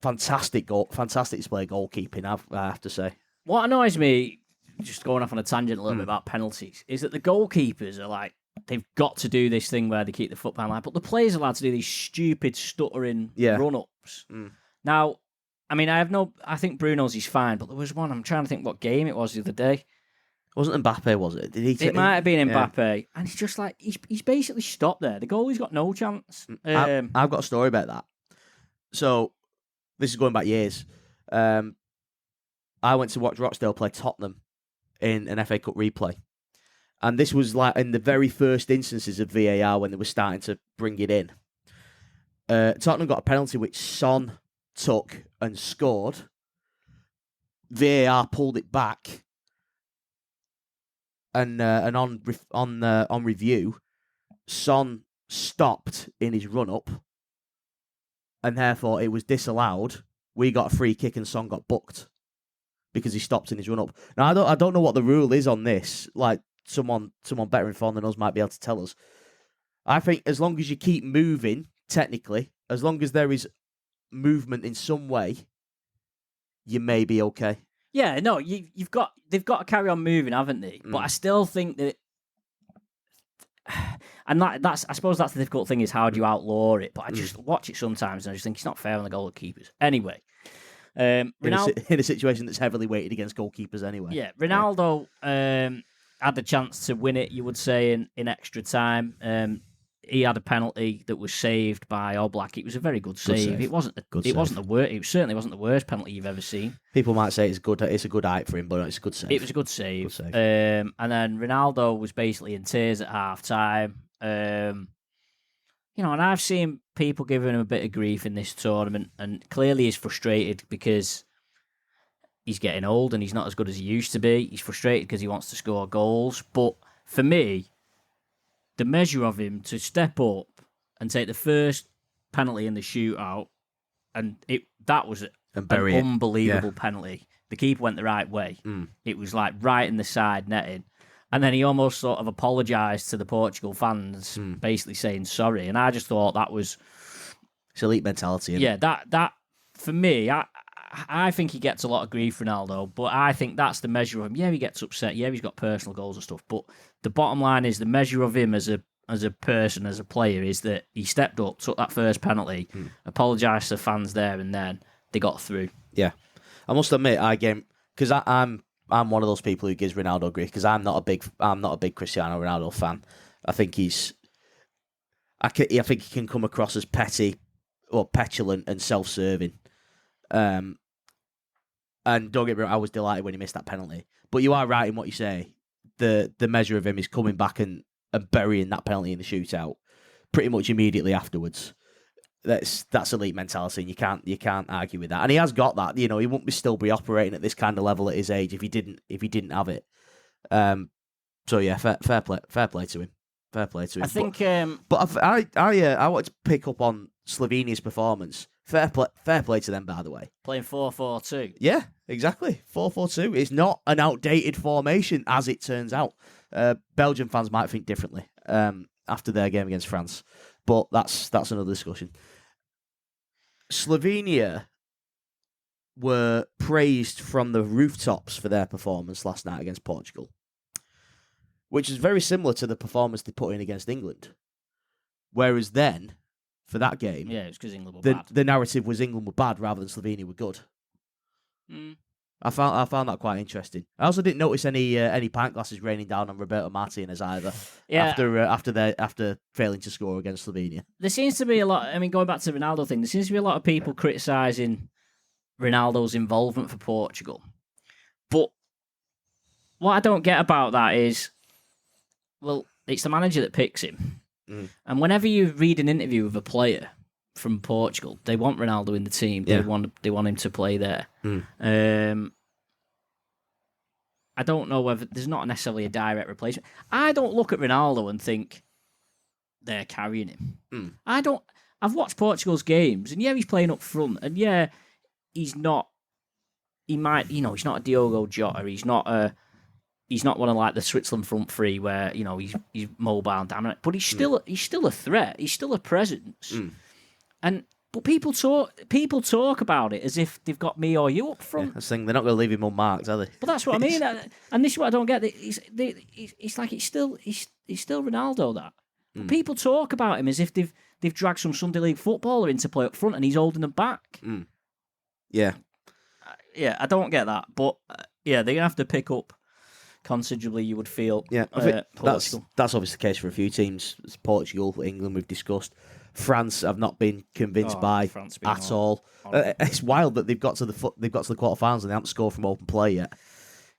fantastic display goalkeeping, I have to say. What annoys me, just going off on a tangent a little bit about penalties, is that the goalkeepers are like, they've got to do this thing where they keep the foot behind the line, but the players are allowed to do these stupid stuttering run-ups. Now, I mean, I think Bruno's is fine, but there was one, I'm trying to think what game it was the other day. It wasn't Mbappe, was it? It might have been Mbappe, and he's just like, he's basically stopped there. The goalie's got no chance. I've got a story about that. So, this is going back years. I went to watch Rochdale play Tottenham in an FA Cup replay. And this was like in the very first instances of VAR when they were starting to bring it in. Tottenham got a penalty which Son took and scored. VAR pulled it back. And on review, Son stopped in his run-up and therefore it was disallowed. We got a free kick and Son got booked because he stopped in his run up. Now I don't know what the rule is on this. Like someone better informed than us might be able to tell us. I think as long as you keep moving, technically, as long as there is movement in some way, you may be okay. Yeah, no, they've got to carry on moving, haven't they? But I still think that, and that's I suppose that's the difficult thing is how do you outlaw it? But I just watch it sometimes and I just think it's not fair on the goalkeepers. Anyway, in a situation that's heavily weighted against goalkeepers anyway. Yeah, Ronaldo had the chance to win it, you would say, in extra time. He had a penalty that was saved by Oblak. It was a very good save. It wasn't the worst. It certainly wasn't the worst penalty you've ever seen. People might say it's good. It's a good height for him, but it's a good save. It was a good save. And then Ronaldo was basically in tears at half time. And I've seen people giving him a bit of grief in this tournament, and clearly he's frustrated because he's getting old and he's not as good as he used to be. He's frustrated because he wants to score goals. But for me, the measure of him to step up and take the first penalty in the shootout, and that was an unbelievable penalty. The keeper went the right way. It was like right in the side netting. And then he almost sort of apologised to the Portugal fans, basically saying sorry. And I just thought that was... It's elite mentality, isn't it? That for me, I think he gets a lot of grief, Ronaldo, but I think that's the measure of him. Yeah, he gets upset. Yeah, he's got personal goals and stuff. But the bottom line is the measure of him as a person, as a player, is that he stepped up, took that first penalty, apologised to the fans there, and then they got through. Yeah. I must admit, because I'm one of those people who gives Ronaldo grief because I'm not a big Cristiano Ronaldo fan. I think I think he can come across as petty or petulant and self-serving. And don't get me wrong, I was delighted when he missed that penalty. But you are right in what you say. The measure of him is coming back and burying that penalty in the shootout pretty much immediately afterwards. That's elite mentality, and you can't argue with that. And he has got that. He wouldn't still be operating at this kind of level at his age if he didn't have it. So yeah, fair play to him. Fair play to him. I think. But I wanted to pick up on Slovenia's performance. Fair play to them, by the way. Playing 4-4-2. Yeah, exactly. 4-4-2 is not an outdated formation, as it turns out. Belgian fans might think differently after their game against France, but that's another discussion. Slovenia were praised from the rooftops for their performance last night against Portugal, which is very similar to the performance they put in against England. Whereas then, for that game, yeah, it was because England were bad. The narrative was England were bad rather than Slovenia were good. I found that quite interesting. I also didn't notice any pint glasses raining down on Roberto Martinez either. Yeah. After failing to score against Slovenia. There seems to be a lot. I mean, going back to the Ronaldo thing, there seems to be a lot of people criticising Ronaldo's involvement for Portugal. But what I don't get about that is, well, it's the manager that picks him. And whenever you read an interview with a player from Portugal, they want Ronaldo in the team. They want him to play there. I don't know whether there's not necessarily a direct replacement. I don't look at Ronaldo and think they're carrying him. I've watched Portugal's games, and yeah, he's playing up front, and yeah, he's not. He's not a Diogo Jota. He's not one of like the Switzerland front three where he's mobile and dominant, but he's still a threat. He's still a presence. But people talk about it as if they've got me or you up front. Yeah, I was saying they're not going to leave him unmarked, are they? But that's what I mean. And this is what I don't get. It's like he's still Ronaldo. That but people talk about him as if they've dragged some Sunday League footballer in to play up front and he's holding them back. Yeah, I don't get that. But they're gonna have to pick up considerably, you would feel. Yeah, I think that's obviously the case for a few teams. It's Portugal, England, we've discussed. France, I've not been convinced by at all. It's wild that they've got to the quarterfinals and they haven't scored from open play yet.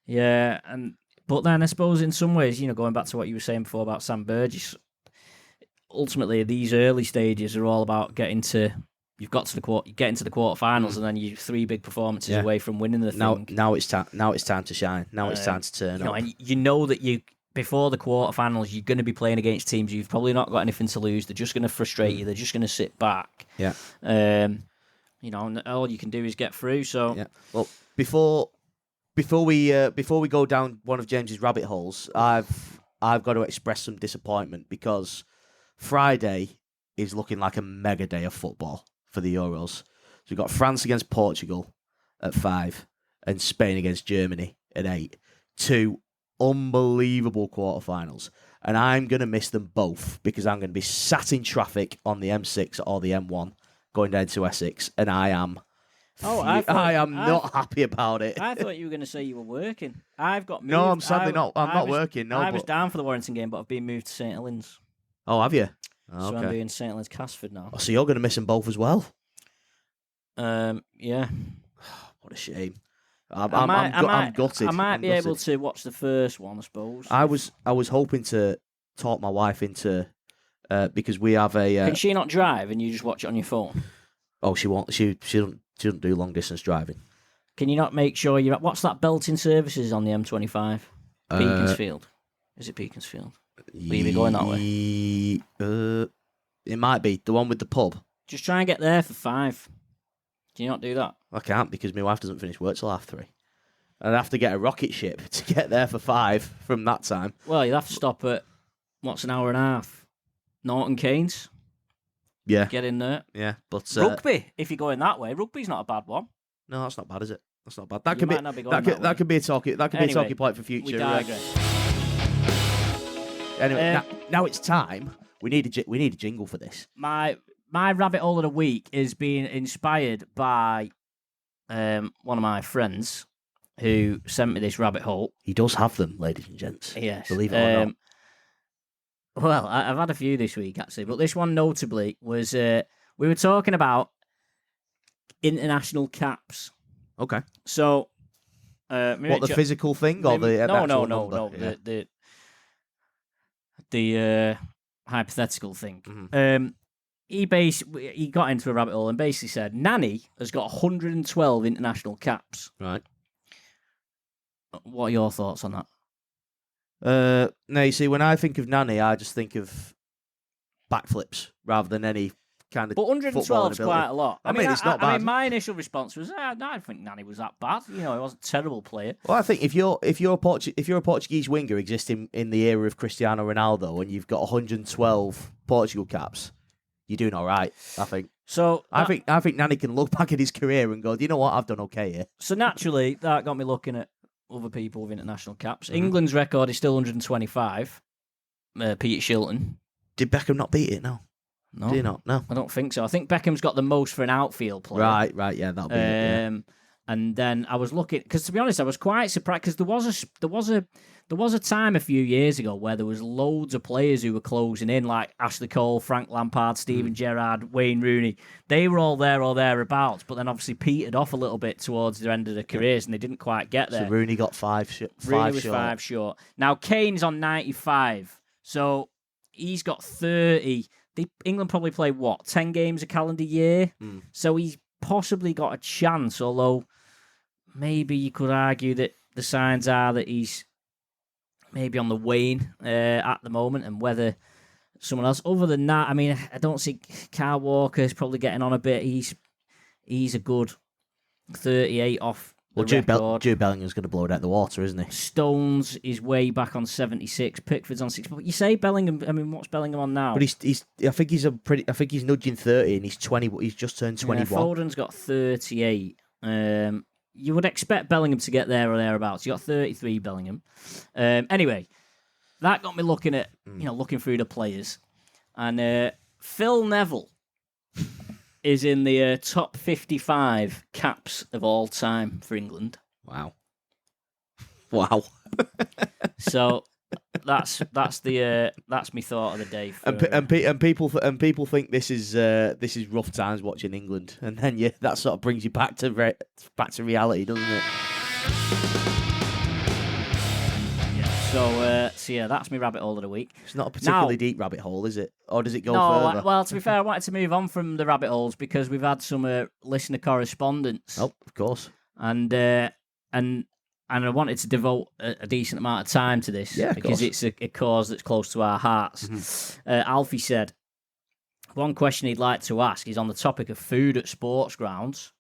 Yeah, but then I suppose in some ways, going back to what you were saying before about Sam Burgess, ultimately these early stages are all about getting to the quarterfinals, and then you 3 big performances away from winning the thing. Now it's time to shine. Now it's time to turn up. And you know that you before the quarterfinals, you're going to be playing against teams you've probably not got anything to lose. They're just going to frustrate you. They're just going to sit back. Yeah. And all you can do is get through. So yeah. Well, before we go down one of James's rabbit holes, I've got to express some disappointment because Friday is looking like a mega day of football for the Euros. So we've got France against Portugal at 5 and Spain against Germany at 8. 2 unbelievable quarterfinals. And I'm going to miss them both because I'm going to be sat in traffic on the M6 or the M1 going down to Essex, and I am not happy about it. I thought you were going to say you were working. I've got moved. No, I'm sadly not. I'm not working. No, I was down for the Warrington game, but I've been moved to St Helens. Oh, have you? Oh, so okay. I'm doing St Helens Casford now. Oh, so you're going to miss them both as well? Yeah. What a shame. I'm gutted. I might be able to watch the first one, I suppose. I was hoping to talk my wife into because we have a. Can she not drive and you just watch it on your phone? Oh, she won't. She doesn't do long distance driving. Can you not make sure you're? What's that belting services on the M25? Beaconsfield. Is it Beaconsfield? Will you be going that way? It might be the one with the pub. Just try and get there for 5. Can you not do that? I can't because my wife doesn't finish work till 3:30. I'd have to get a rocket ship to get there for 5 from that time. Well, you'll have to stop at what's an hour and a half. Norton Keynes. Yeah. Get in there. Yeah, but rugby. If you're going that way, rugby's not a bad one. No, that's not bad, is it? That's not bad. That could be a talking point for future. We digress. Anyway, now it's time. We need a jingle for this. My rabbit hole of the week is being inspired by one of my friends who sent me this rabbit hole. He does have them, ladies and gents. Yes. Believe it or not. Well, I've had a few this week, actually, but this one notably was we were talking about international caps. Okay. So, what, the physical thing or the actual number? Yeah. The hypothetical thing. Mm-hmm. He got into a rabbit hole and basically said Nani has got 112 international caps. Right. What are your thoughts on that? No, you see, when I think of Nani, I just think of backflips rather than any kind of. But 112 is quite a lot. I mean, it's not bad. I mean, my initial response was, I don't think Nani was that bad. You know, he wasn't a terrible player. Well, I think if you're a Portuguese winger existing in the era of Cristiano Ronaldo and you've got 112 Portugal caps, you're doing all right. I think. So I think Nani can look back at his career and go, you know what, I've done okay here. So naturally, that got me looking at other people with international caps. Mm-hmm. England's record is still 125. Peter Shilton. Did Beckham not beat it? No. No. Did he not? No. I don't think so. I think Beckham's got the most for an outfield player. Right, yeah, that'll be it. Yeah. And then I was looking, because to be honest, I was quite surprised, because there was a time a few years ago where there was loads of players who were closing in, like Ashley Cole, Frank Lampard, Steven Gerrard, Wayne Rooney. They were all there or thereabouts, but then obviously petered off a little bit towards the end of their careers, and they didn't quite get there. So Rooney got 5 Rooney was 5 short. Now Kane's on 95, so he's got 30. England probably play 10 games a calendar year, so he's possibly got a chance. Although maybe you could argue that the signs are that he's maybe on the wane at the moment, and whether someone else. Other than that, I mean, I don't see Kyle Walker's probably getting on a bit. He's a good 38 off. Well, Jude Bellingham's going to blow it out of the water, isn't he? Stones is way back on 76. Pickford's on 6. But you say Bellingham. I mean, what's Bellingham on now? But I think he's nudging 30, and he's 20. He's just turned 21. Yeah, Foden's got 38. You would expect Bellingham to get there or thereabouts. You got 33, Bellingham. Anyway, that got me looking at looking through the players, and Phil Neville is in the top 55 caps of all time for England. Wow. So that's my thought of the day. And people think this is rough times watching England, and then that sort of brings you back to reality, doesn't it? So that's my rabbit hole of the week. It's not a particularly deep rabbit hole, is it? Or does it go further? Well, to be fair, I wanted to move on from the rabbit holes because we've had some listener correspondence. Oh, of course. And and I wanted to devote a decent amount of time to this because it's a cause that's close to our hearts. Mm-hmm. Alfie said, one question he'd like to ask is on the topic of food at sports grounds.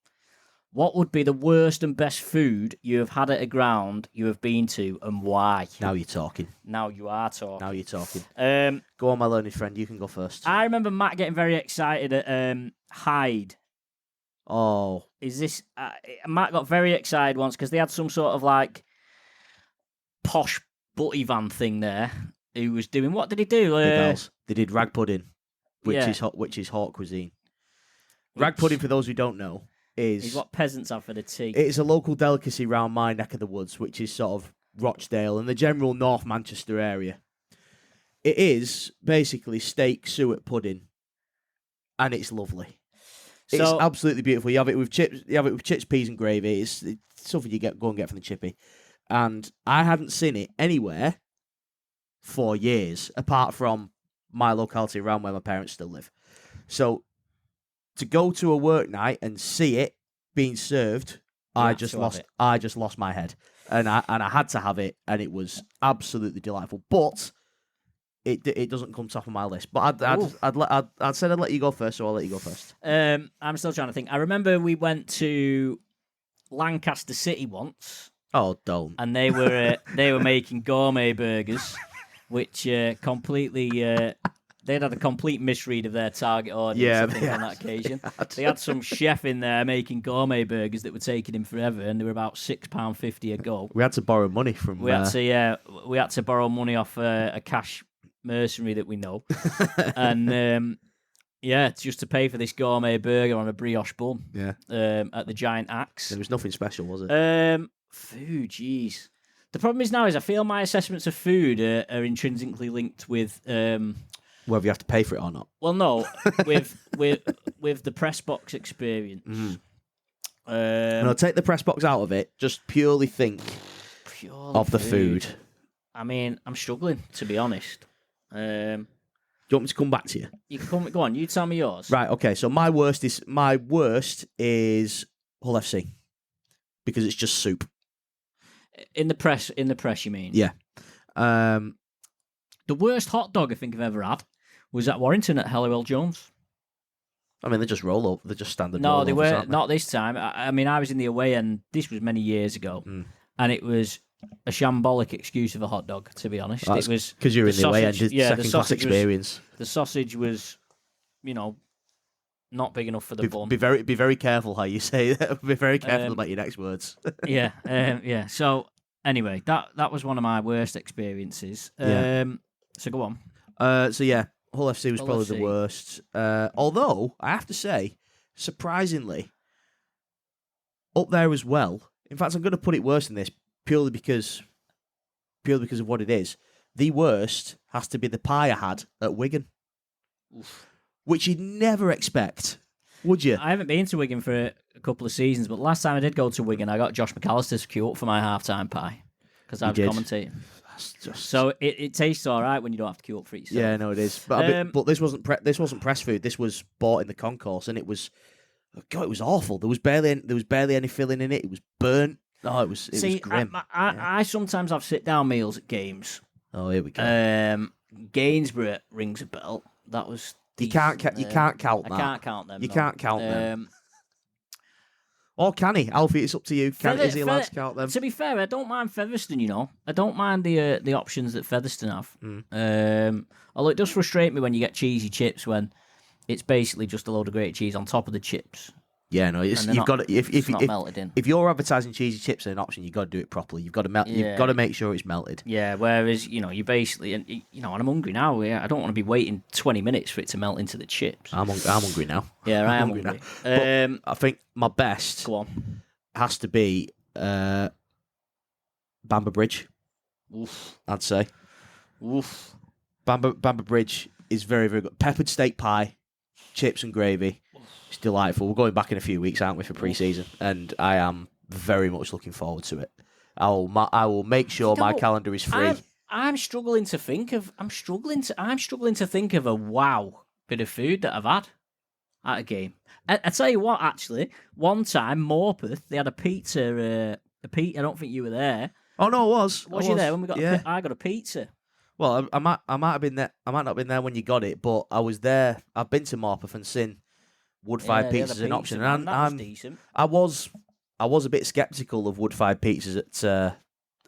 What would be the worst and best food you have had at a ground you have been to, and why? Now you're talking. Now you are talking. Now you're talking. Go on, my learned friend. You can go first. I remember Matt getting very excited at Hyde. Oh. Is this... Matt got very excited once because they had some sort of like posh butty van thing there who was doing... What did he do? They did rag pudding, which is hawk cuisine. Rag pudding, for those who don't know, is what peasants have for the tea. It's a local delicacy round my neck of the woods, which is sort of Rochdale and the general North Manchester area. It is basically steak suet pudding, and it's lovely. It's absolutely beautiful. You have it with chips, peas, and gravy. It's something you go and get from the chippy. And I hadn't seen it anywhere for years, apart from my locality around where my parents still live. So to go to a work night and see it being served, I just lost my head, and I had to have it, and it was absolutely delightful. But it doesn't come top of my list. But I'd said I'd let you go first, so I'll let you go first. I'm still trying to think. I remember we went to Lancaster City once. Oh, don't! And they were making gourmet burgers, which completely. They'd had a complete misread of their target audience, I think, on that occasion. They had some chef in there making gourmet burgers that were taking him forever, and they were about £6.50 a go. We had to borrow money from... We had to borrow money off a cash mercenary that we know. And, just to pay for this gourmet burger on a brioche bun at the Giant Axe. There was nothing special, was it? Food, jeez. The problem is now I feel my assessments of food are intrinsically linked with... whether you have to pay for it or not. Well, no, with the press box experience. No, take the press box out of it. Just purely think of the food. I mean, I'm struggling, to be honest. Do you want me to come back to you? You can go on. You tell me yours. Right. Okay. So my worst is Hull FC because it's just soup. In the press, you mean? Yeah. The worst hot dog I think I've ever had was at Warrington at Halliwell Jones. I mean, they're just roll up. They're just standard. No, they were not this time. I mean, I was in the away end. This was many years ago, and it was a shambolic excuse of a hot dog. To be honest, it was because you're in the away end. Second class experience. The sausage was, not big enough for the bun. Be very careful how you say that. Be very careful about your next words. Yeah. So anyway, that was one of my worst experiences. So go on. Hull FC was probably the worst. Although I have to say, surprisingly, up there as well. In fact, I'm going to put it worse than this purely because of what it is. The worst has to be the pie I had at Wigan. Oof. Which you'd never expect, would you? I haven't been to Wigan for a couple of seasons, but last time I did go to Wigan, I got Josh McAllister to queue up for my half-time pie because I was commentating. So it tastes all right when you don't have to queue up for it yourself. Yeah, no, it is. But this wasn't press food. This was bought in the concourse, and it was awful. There was barely any filling in it. It was burnt. Oh, it was grim. I sometimes have sit-down meals at games. Oh, here we go. Gainsborough rings a bell. That was. You can't count that. I can't count them. You can't count them. Or can he? Alfie, it's up to you. Is he allowed to count them? To be fair, I don't mind Featherstone, I don't mind the options that Featherstone have. Although it does frustrate me when you get cheesy chips when it's basically just a load of grated cheese on top of the chips. Yeah, no, you've got to, if not melted in. If you're advertising cheesy chips as an option, you've got to do it properly. You've got to You've got to make sure it's melted. Yeah. Whereas you basically, and I'm hungry now. Yeah, I don't want to be waiting 20 minutes for it to melt into the chips. I'm hungry now. Yeah, I am hungry. But I think my best has to be Bamber Bridge. Oof. I'd say. Oof. Bamber Bridge is very, very good. Peppered steak pie, chips and gravy. It's delightful. We're going back in a few weeks, aren't we, for pre-season? And I am very much looking forward to it. I will make sure my calendar is free. I'm struggling to think of a wow bit of food that I've had at a game. I tell you what, actually, one time Morpeth, they had a pizza I don't think you were there. Oh no, I was. Was you there when we got? Yeah. I got a pizza. Well, I might have been there. I might not have been there when you got it, but I was there. I've been to Morpeth and seen wood-fired Yeah, pizzas as an option, man, and that was decent. I was a bit sceptical of wood-fired pizzas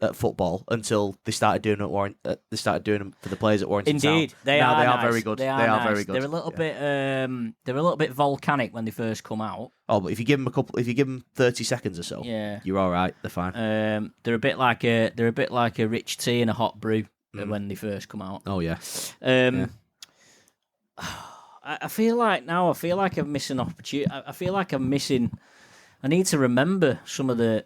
at football until they started doing it. They started doing them for the players at Warrington Indeed, Town. they now are they are nice. very good. They are very good. They're a little bit. They're a little bit volcanic when they first come out. Oh, but if you give them 30 seconds or so, yeah, you're all right. They're fine. They're a bit like a rich tea and a hot brew when they first come out. Oh yeah. I feel like I'm missing opportunity. I feel like I'm missing. I need to remember some of the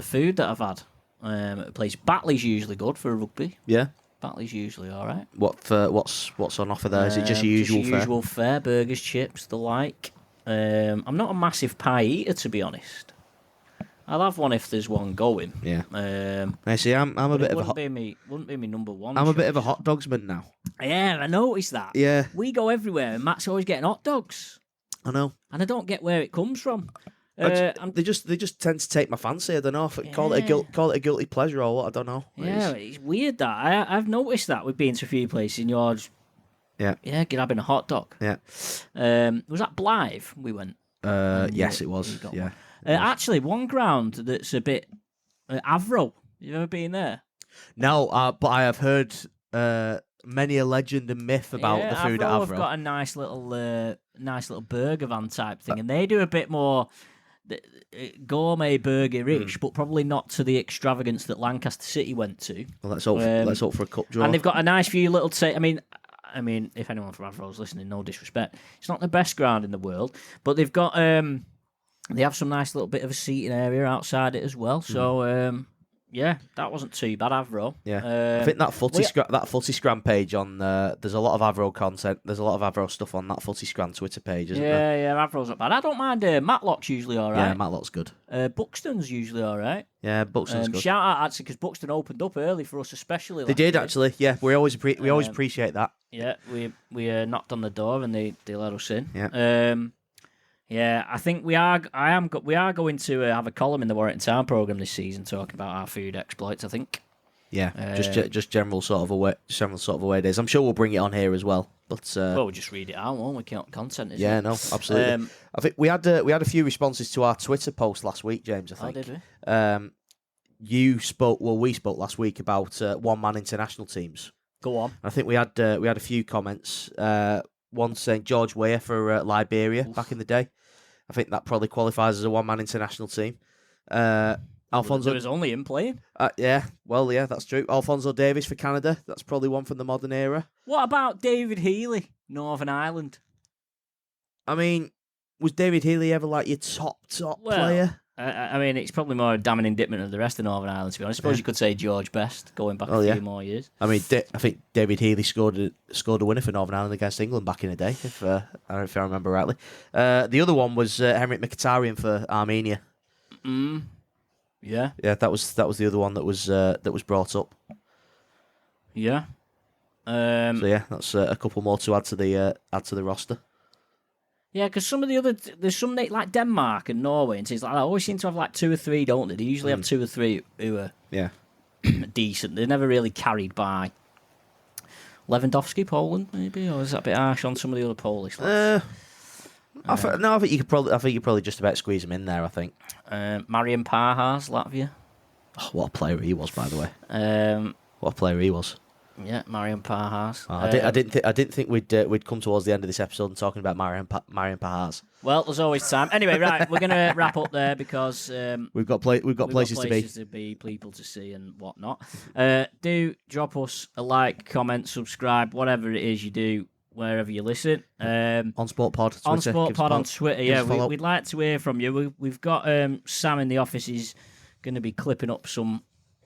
food that I've had at the place. Batley's usually good for a rugby. Yeah. Batley's usually all right. What's on offer there? Is it just your usual fare? Usual fare, burgers, chips, the like. I'm not a massive pie eater, to be honest. I'll have one if there's one going. Yeah. I see. I'm a bit of a wouldn't be me number one. I'm a bit of a hot dogsman now. Yeah, I noticed that. Yeah. We go everywhere, and Matt's always getting hot dogs. I know. And I don't get where it comes from. They just tend to take my fancy. I don't know if call it a guilty pleasure or what. I don't know. Yeah, it's weird that I've noticed that we've been to a few places and you're just, yeah, grabbing a hot dog. Yeah. Was that Blythe? We went. Yes, it was. Yeah. Actually, one ground that's a bit Avro. You ever been there? No, but I have heard many a legend and myth about the food at Avro. I've got a nice little burger van type thing, and they do a bit more gourmet burger-ish, but probably not to the extravagance that Lancaster City went to. Well, let's hope for a cup draw. And they've got a nice few little. I mean, if anyone from Avro's listening, no disrespect, it's not the best ground in the world, but they've got they have some nice little bit of a seating area outside it as well. So yeah, that wasn't too bad, Avro. Yeah, I think that footy scran page on there's a lot of Avro content. There's a lot of Avro stuff on that footy scran Twitter page, isn't there? Yeah, Avro's not bad. I don't mind. Matlock's usually all right. Yeah, Matlock's good. Buxton's usually all right. Yeah, Buxton's good. Shout out actually because Buxton opened up early for us, especially. They did actually. Yeah, we always appreciate that. Yeah, we knocked on the door and they let us in. Yeah. Yeah, I think we are going to have a column in the Warrington Town programme this season talking about our food exploits. I think. Yeah, just general sort of away days. I'm sure we'll bring it on here as well. But we'll just read it out, won't we? Content, yeah, no, absolutely. I think we had a few responses to our Twitter post last week, James. I think. Oh, did we? We spoke last week about one-man international teams. Go on. I think we had a few comments. One saying George Weah for Liberia back in the day. I think that probably qualifies as a one-man international team. Alfonso, there was only him playing. Yeah, that's true. Alfonso Davies for Canada. That's probably one from the modern era. What about David Healy, Northern Ireland? I mean, was David Healy ever like your top player? I mean, it's probably more a damning indictment of the rest of Northern Ireland, to be honest. I suppose you could say George Best, going back a few more years. I mean, I think David Healy scored a winner for Northern Ireland against England back in the day, if I remember rightly. The other one was Henrik Mkhitaryan for Armenia. Yeah, that was the other one that was brought up. Yeah. So yeah, that's a couple more to add to the roster. Yeah, because there's some like Denmark and Norway and things like that. Always seem to have like two or three, don't they? They usually have two or three who are decent. They're never really carried by Lewandowski, Poland, maybe, or is that a bit harsh on some of the other Polish lads? I think you could probably just about squeeze them in there. I think. Marian Pahars, Latvia. Oh, what a player he was, by the way. What a player he was. Yeah, Marian Pahars. I didn't think we'd come towards the end of this episode and talking about Marian Pahars. Well, there's always time. Anyway, right, we're gonna wrap up there because we've got places to be, people to see and whatnot. Do drop us a like, comment, subscribe, whatever it is you do, wherever you listen. On Sport Pod, Twitter, on Sport Pod on Twitter. Yeah, we'd like to hear from you. We've got Sam in the office. He's going to be clipping up some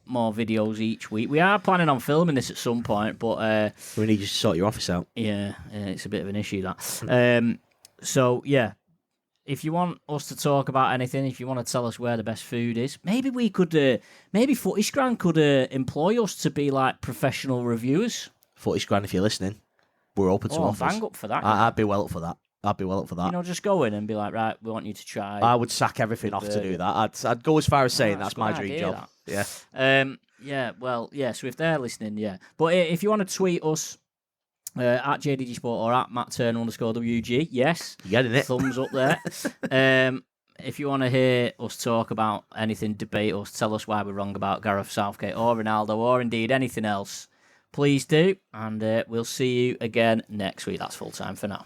more videos each week. We are planning on filming this at some point, but we need you to sort your office out. Yeah, it's a bit of an issue that. So yeah, if you want us to talk about anything, if you want to tell us where the best food is, maybe we could, maybe Footy Scran could employ us to be like professional reviewers. Footy Scran, if you're listening, we're open to offers. Bang up for that. I'd be well up for that. I'd be well up for that. You know, just go in and be like, right, we want you to try. I would sack everything off to do that. I'd go as far as saying that's my dream job. That. Yeah. So if they're listening, yeah. But if you want to tweet us at JDG Sport or at Matt Turner _WG, yes, you're getting it. Thumbs up there. If you want to hear us talk about anything, debate us, tell us why we're wrong about Gareth Southgate or Ronaldo or indeed anything else, please do. And we'll see you again next week. That's full time for now.